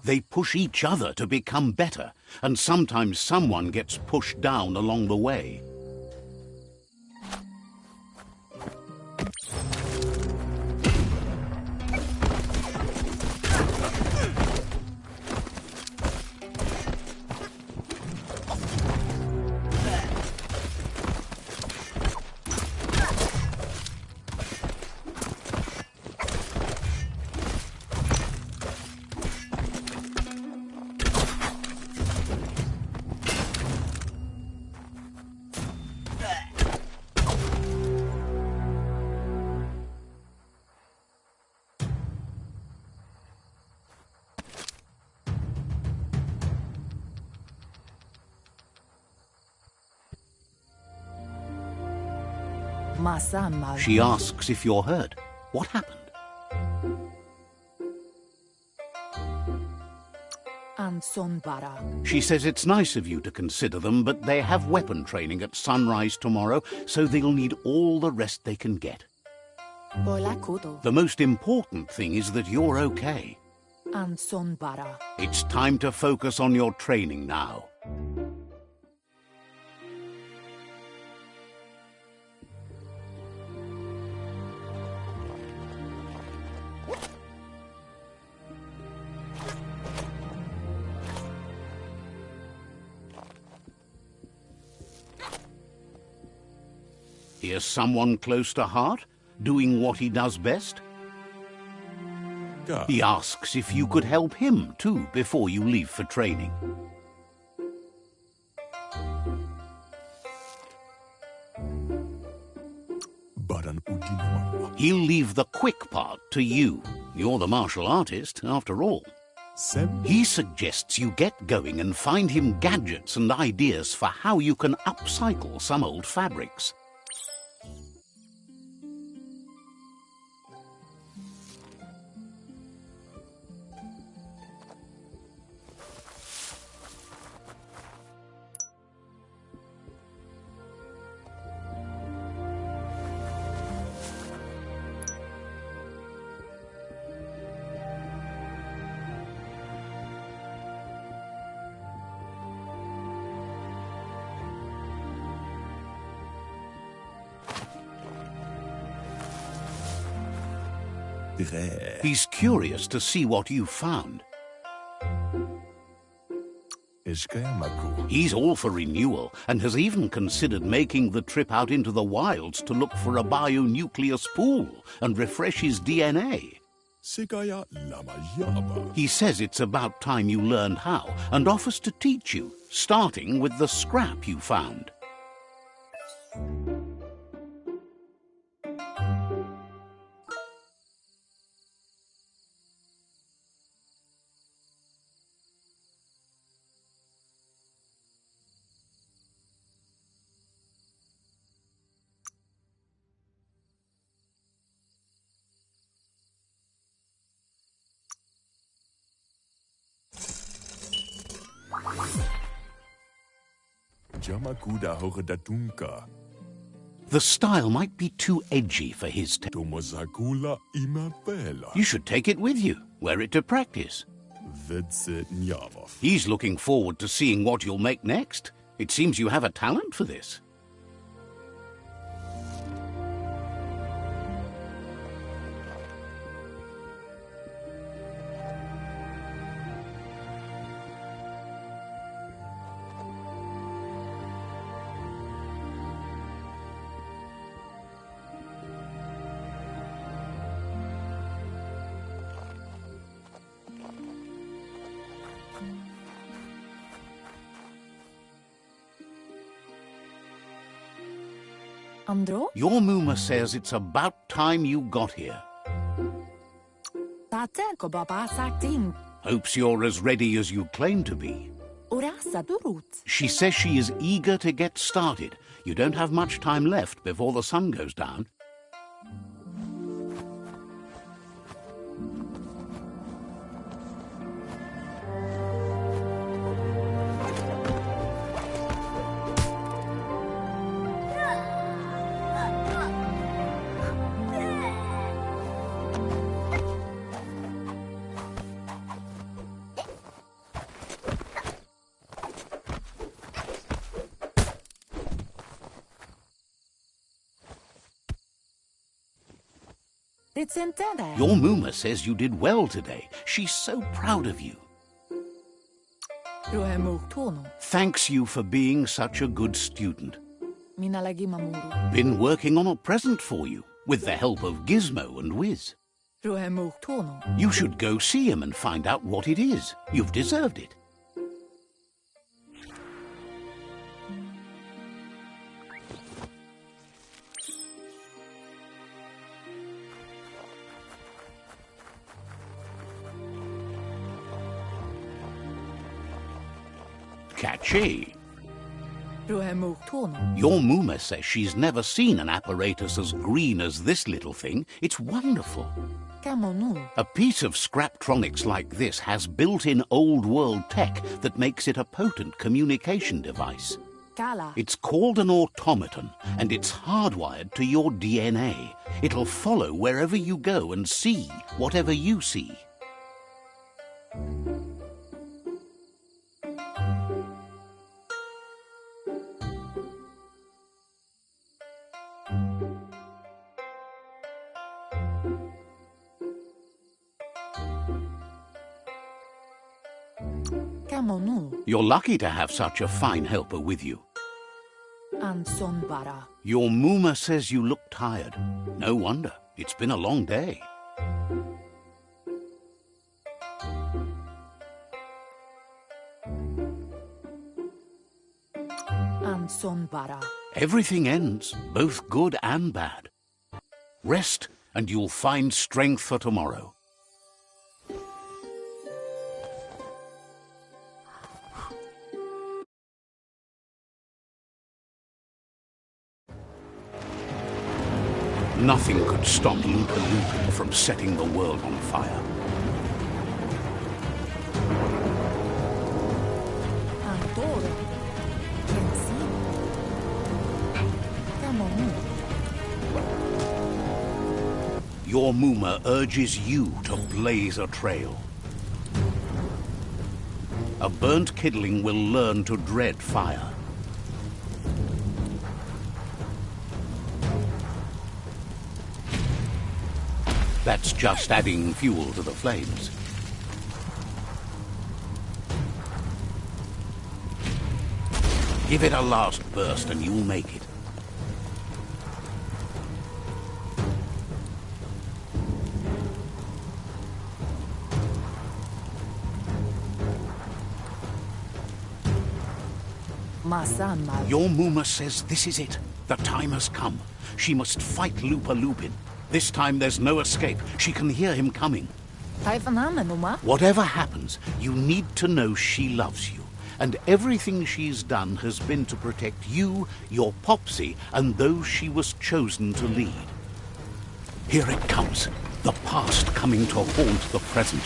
They push each other to become better, and sometimes someone gets pushed down along the way. She asks if you're hurt. What happened? She says it's nice of you to consider them, but they have weapon training at sunrise tomorrow, so they'll need all the rest they can get. The most important thing is that you're okay. It's time to focus on your training now. Here's someone close to heart, doing what he does best. He asks if you could help him, too, before you leave for training. He'll leave the quick part to you. You're the martial artist, after all. He suggests you get going and find him gadgets and ideas for how you can upcycle some old fabrics. He's curious to see what you've found. He's all for renewal and has even considered making the trip out into the wilds to look for a bionucleus pool and refresh his DNA. He says it's about time you learned how and offers to teach you, starting with the scrap you found. Jamakuda Horedatunka. The style might be too edgy for his taste. Tomazakula Imapela. You should take it with you, wear it to practice. Vedse Nyavov. He's looking forward to seeing what you'll make next. It seems you have a talent for this. Andro? Your Muma says it's about time you got here. Tateko baba sakting. Hopes you're as ready as you claim to be. Urasa durut. She says she is eager to get started. You don't have much time left before the sun goes down. Your Muma says you did well today. She's so proud of you. Thanks you for being such a good student. Been working on a present for you, with the help of Gizmo and Wiz. You should go see him and find out what it is. You've deserved it. Catchy. Your Muma says she's never seen an apparatus as green as this little thing. It's wonderful. A piece of Scraptronics like this has built-in old-world tech that makes it a potent communication device. It's called an automaton, and it's hardwired to your DNA. It'll follow wherever you go and see whatever you see. You're lucky to have such a fine helper with you. Your Muma says you look tired. No wonder. It's been a long day. Everything ends, both good and bad. Rest, and you'll find strength for tomorrow. Nothing could stop Lupa Lupin from setting the world on fire. Your Muma urges you to blaze a trail. A burnt kidling will learn to dread fire. That's just adding fuel to the flames. Give it a last burst and you'll make it. Your Muma says this is it. The time has come. She must fight Lupa Lupin. This time there's no escape. She can hear him coming. Whatever happens, you need to know she loves you. And everything she's done has been to protect you, your Popsy, and those she was chosen to lead. Here it comes. The past coming to haunt the present.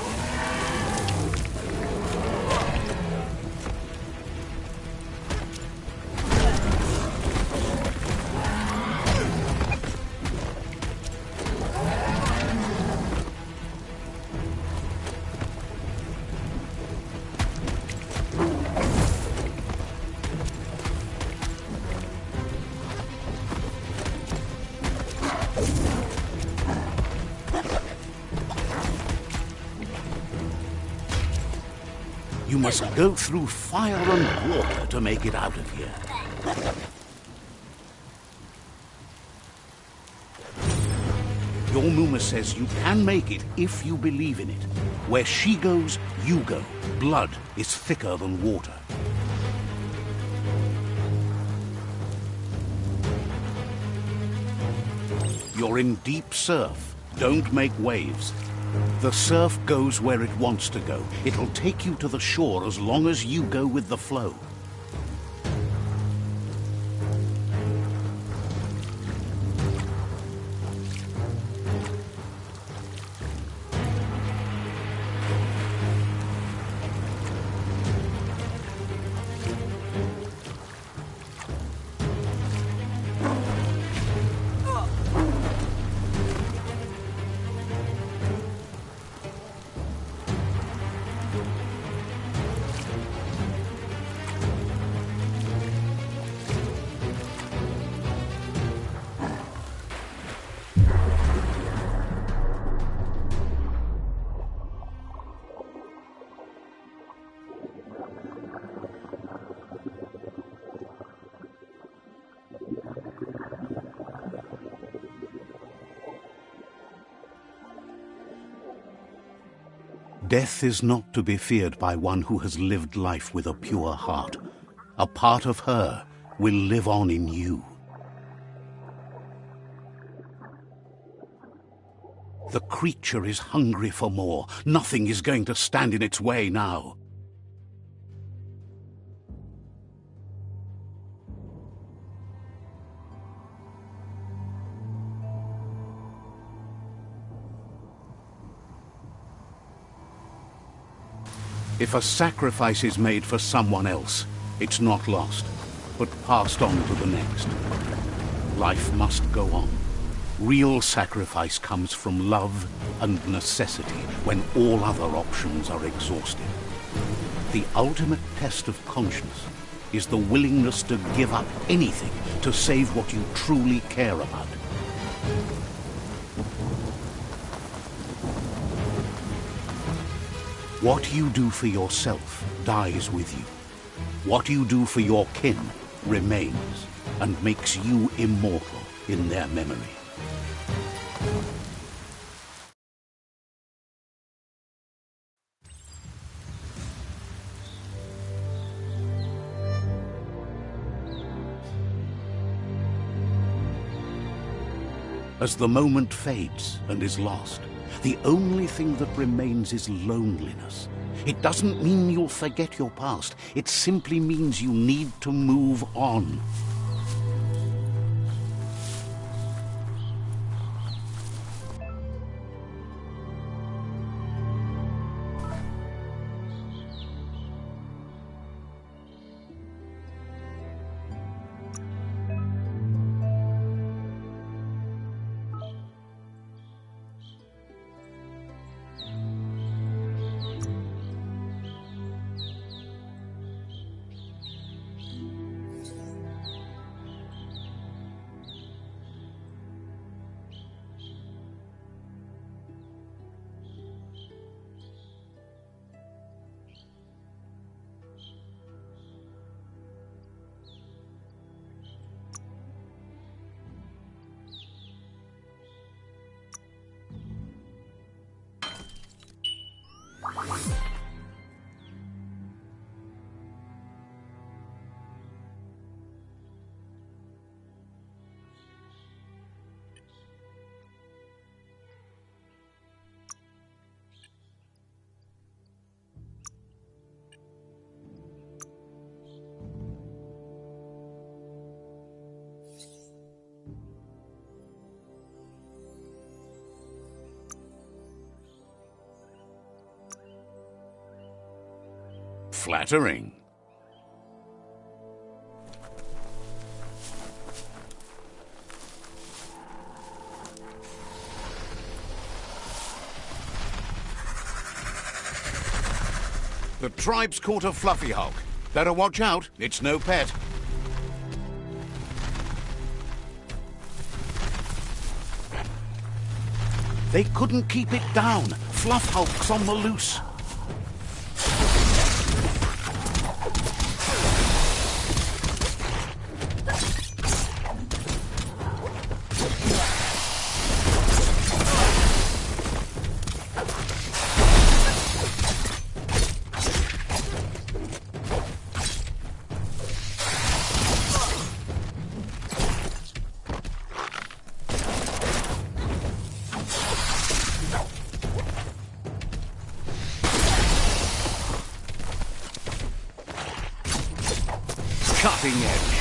You must go through fire and water to make it out of here. Your Muma says you can make it if you believe in it. Where she goes, you go. Blood is thicker than water. You're in deep surf. Don't make waves. The surf goes where it wants to go. It'll take you to the shore as long as you go with the flow. Death is not to be feared by one who has lived life with a pure heart. A part of her will live on in you. The creature is hungry for more. Nothing is going to stand in its way now. If a sacrifice is made for someone else, it's not lost, but passed on to the next. Life must go on. Real sacrifice comes from love and necessity when all other options are exhausted. The ultimate test of conscience is the willingness to give up anything to save what you truly care about. What you do for yourself dies with you. What you do for your kin remains and makes you immortal in their memory. As the moment fades and is lost, the only thing that remains is loneliness. It doesn't mean you'll forget your past. It simply means you need to move on. Flattering. The tribe's caught a fluffy hulk. Better watch out, it's no pet. They couldn't keep it down. Fluff hulk's on the loose. cutting edge.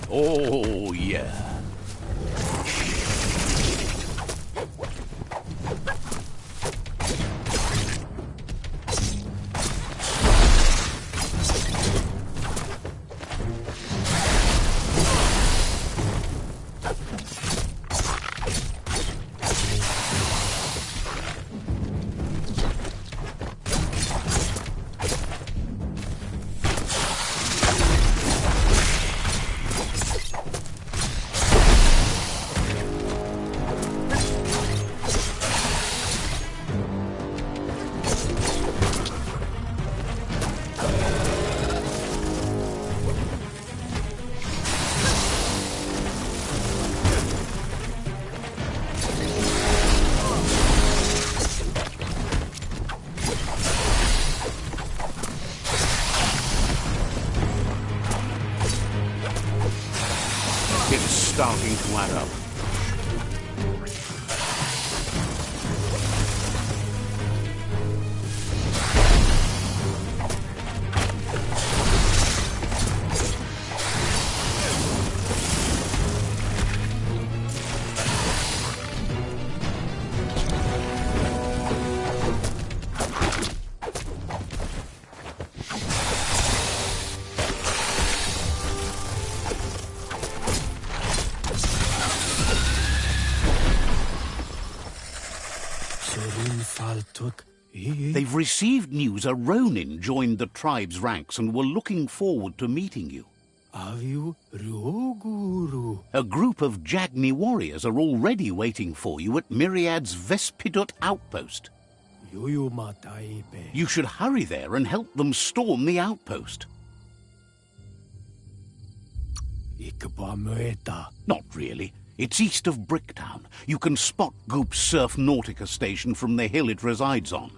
Oh, yeah. It's starting to add up. They've received news a Ronin joined the tribe's ranks and were looking forward to meeting you. A group of Jagni warriors are already waiting for you at Myriad's Vespidut outpost. You should hurry there and help them storm the outpost. Not really. It's east of Bricktown. You can spot Goop's Surf Nautica station from the hill it resides on.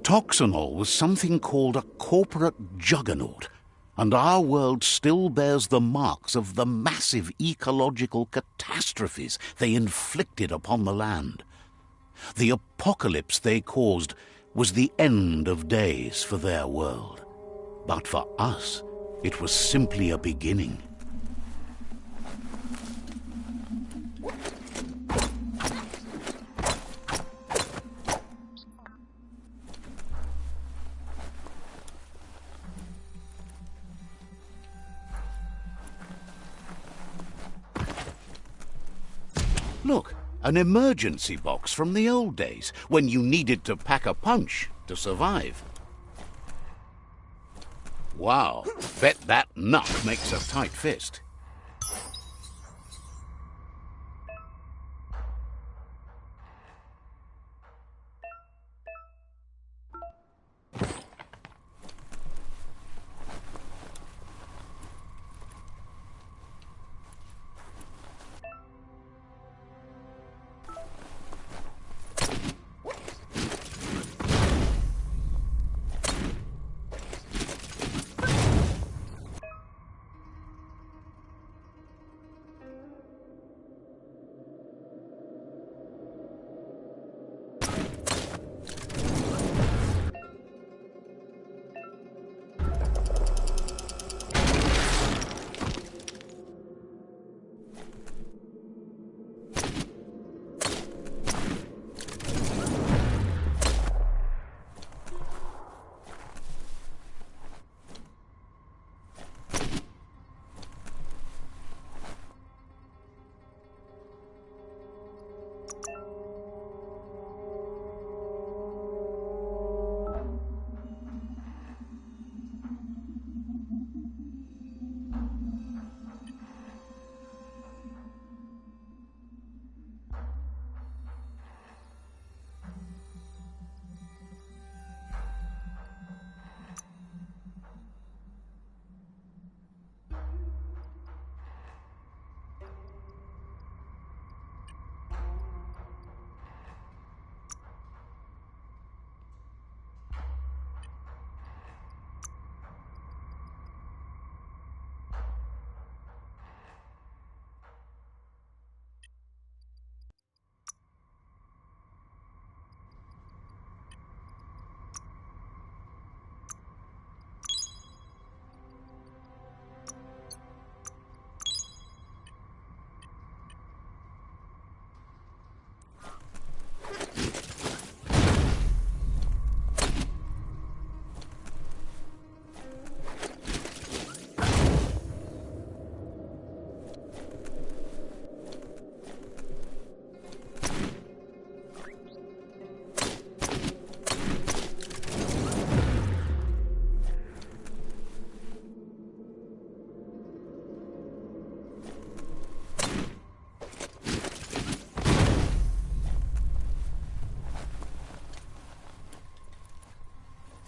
Toxanol was something called a corporate juggernaut. And our world still bears the marks of the massive ecological catastrophes they inflicted upon the land. The apocalypse they caused was the end of days for their world. But for us, it was simply a beginning. Look, an emergency box from the old days, when you needed to pack a punch to survive. Wow, bet that nut makes a tight fist.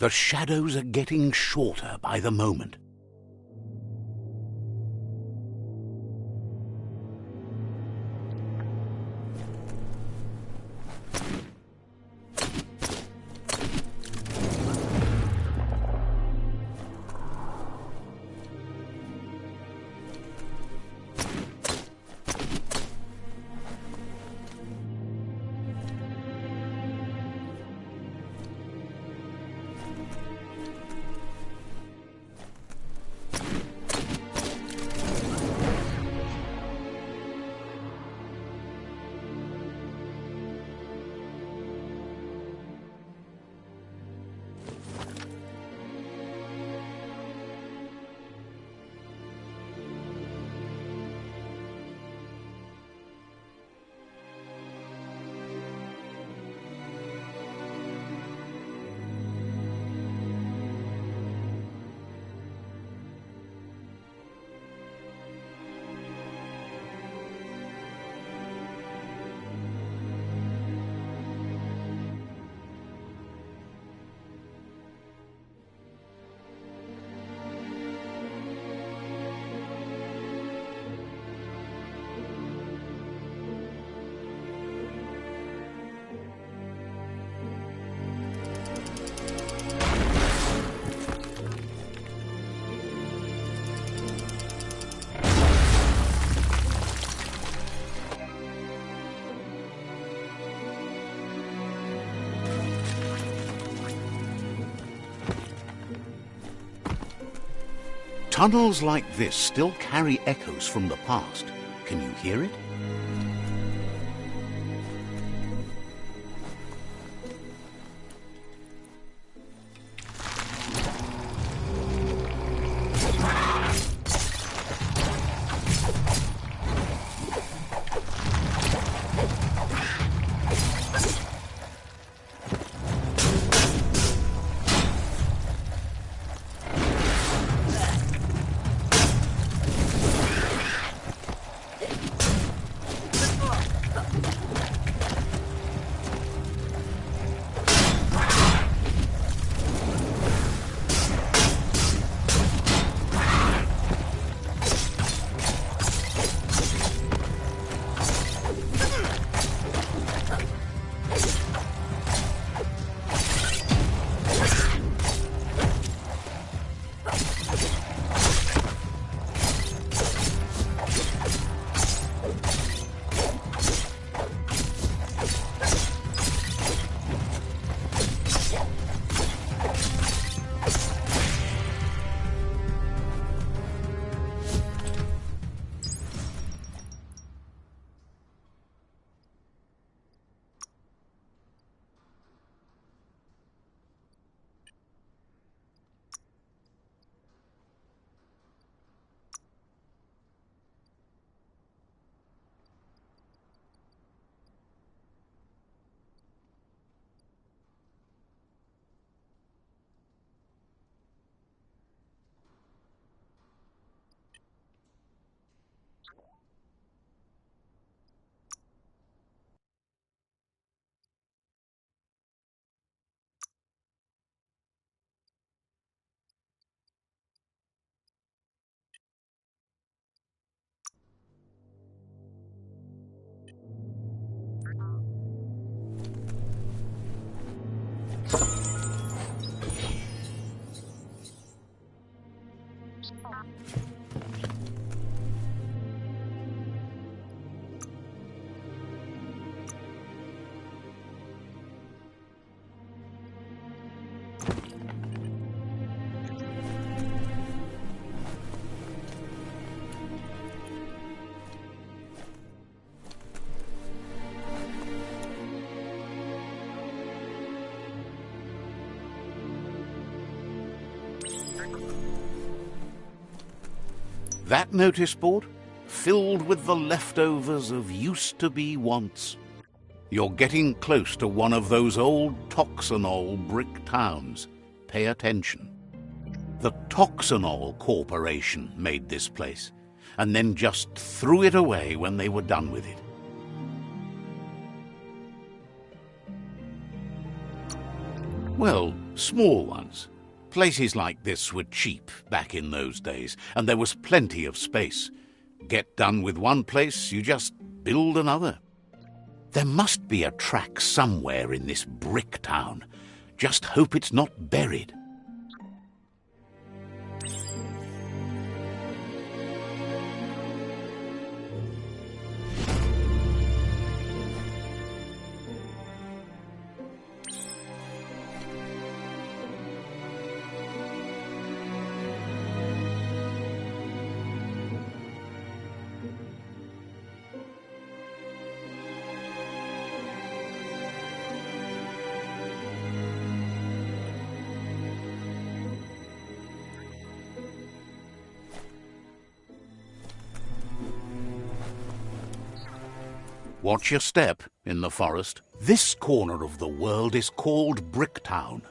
The shadows are getting shorter by the moment. Tunnels like this still carry echoes from the past. Can you hear it? That notice board? Filled with the leftovers of used-to-be wants. You're getting close to one of those old Toxanol brick towns. Pay attention. The Toxanol Corporation made this place, and then just threw it away when they were done with it. Well, small ones. Places like this were cheap back in those days, and there was plenty of space. Get done with one place, you just build another. There must be a track somewhere in this brick town. Just hope it's not buried. Watch your step in the forest. This corner of the world is called Bricktown.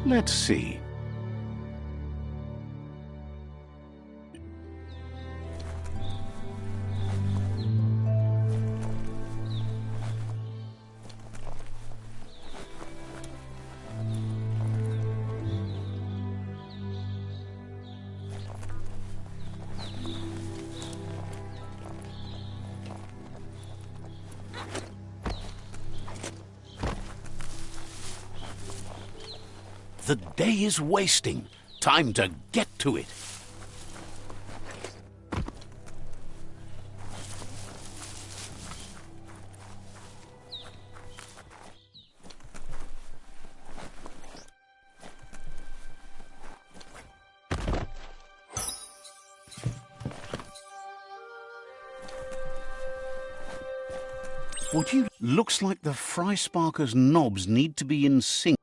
Let's see. The day is wasting. Time to get to it. Looks like the Fry Sparker's knobs need to be in sync.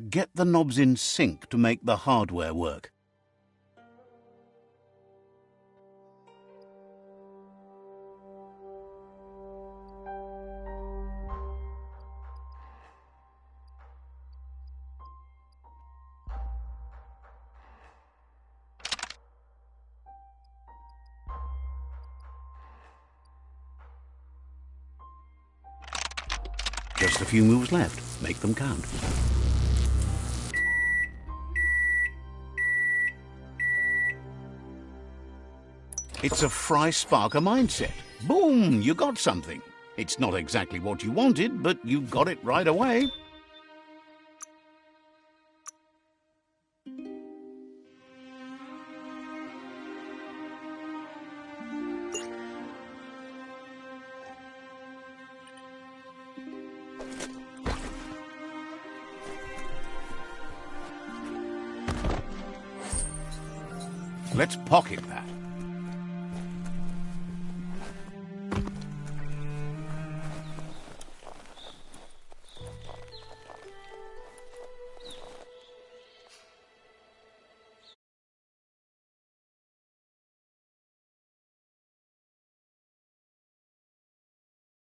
Get the knobs in sync to make the hardware work. Just a few moves left. Make them count. It's a Fry Sparker mindset. Boom! You got something. It's not exactly what you wanted, but you got it right away. Let's pocket that.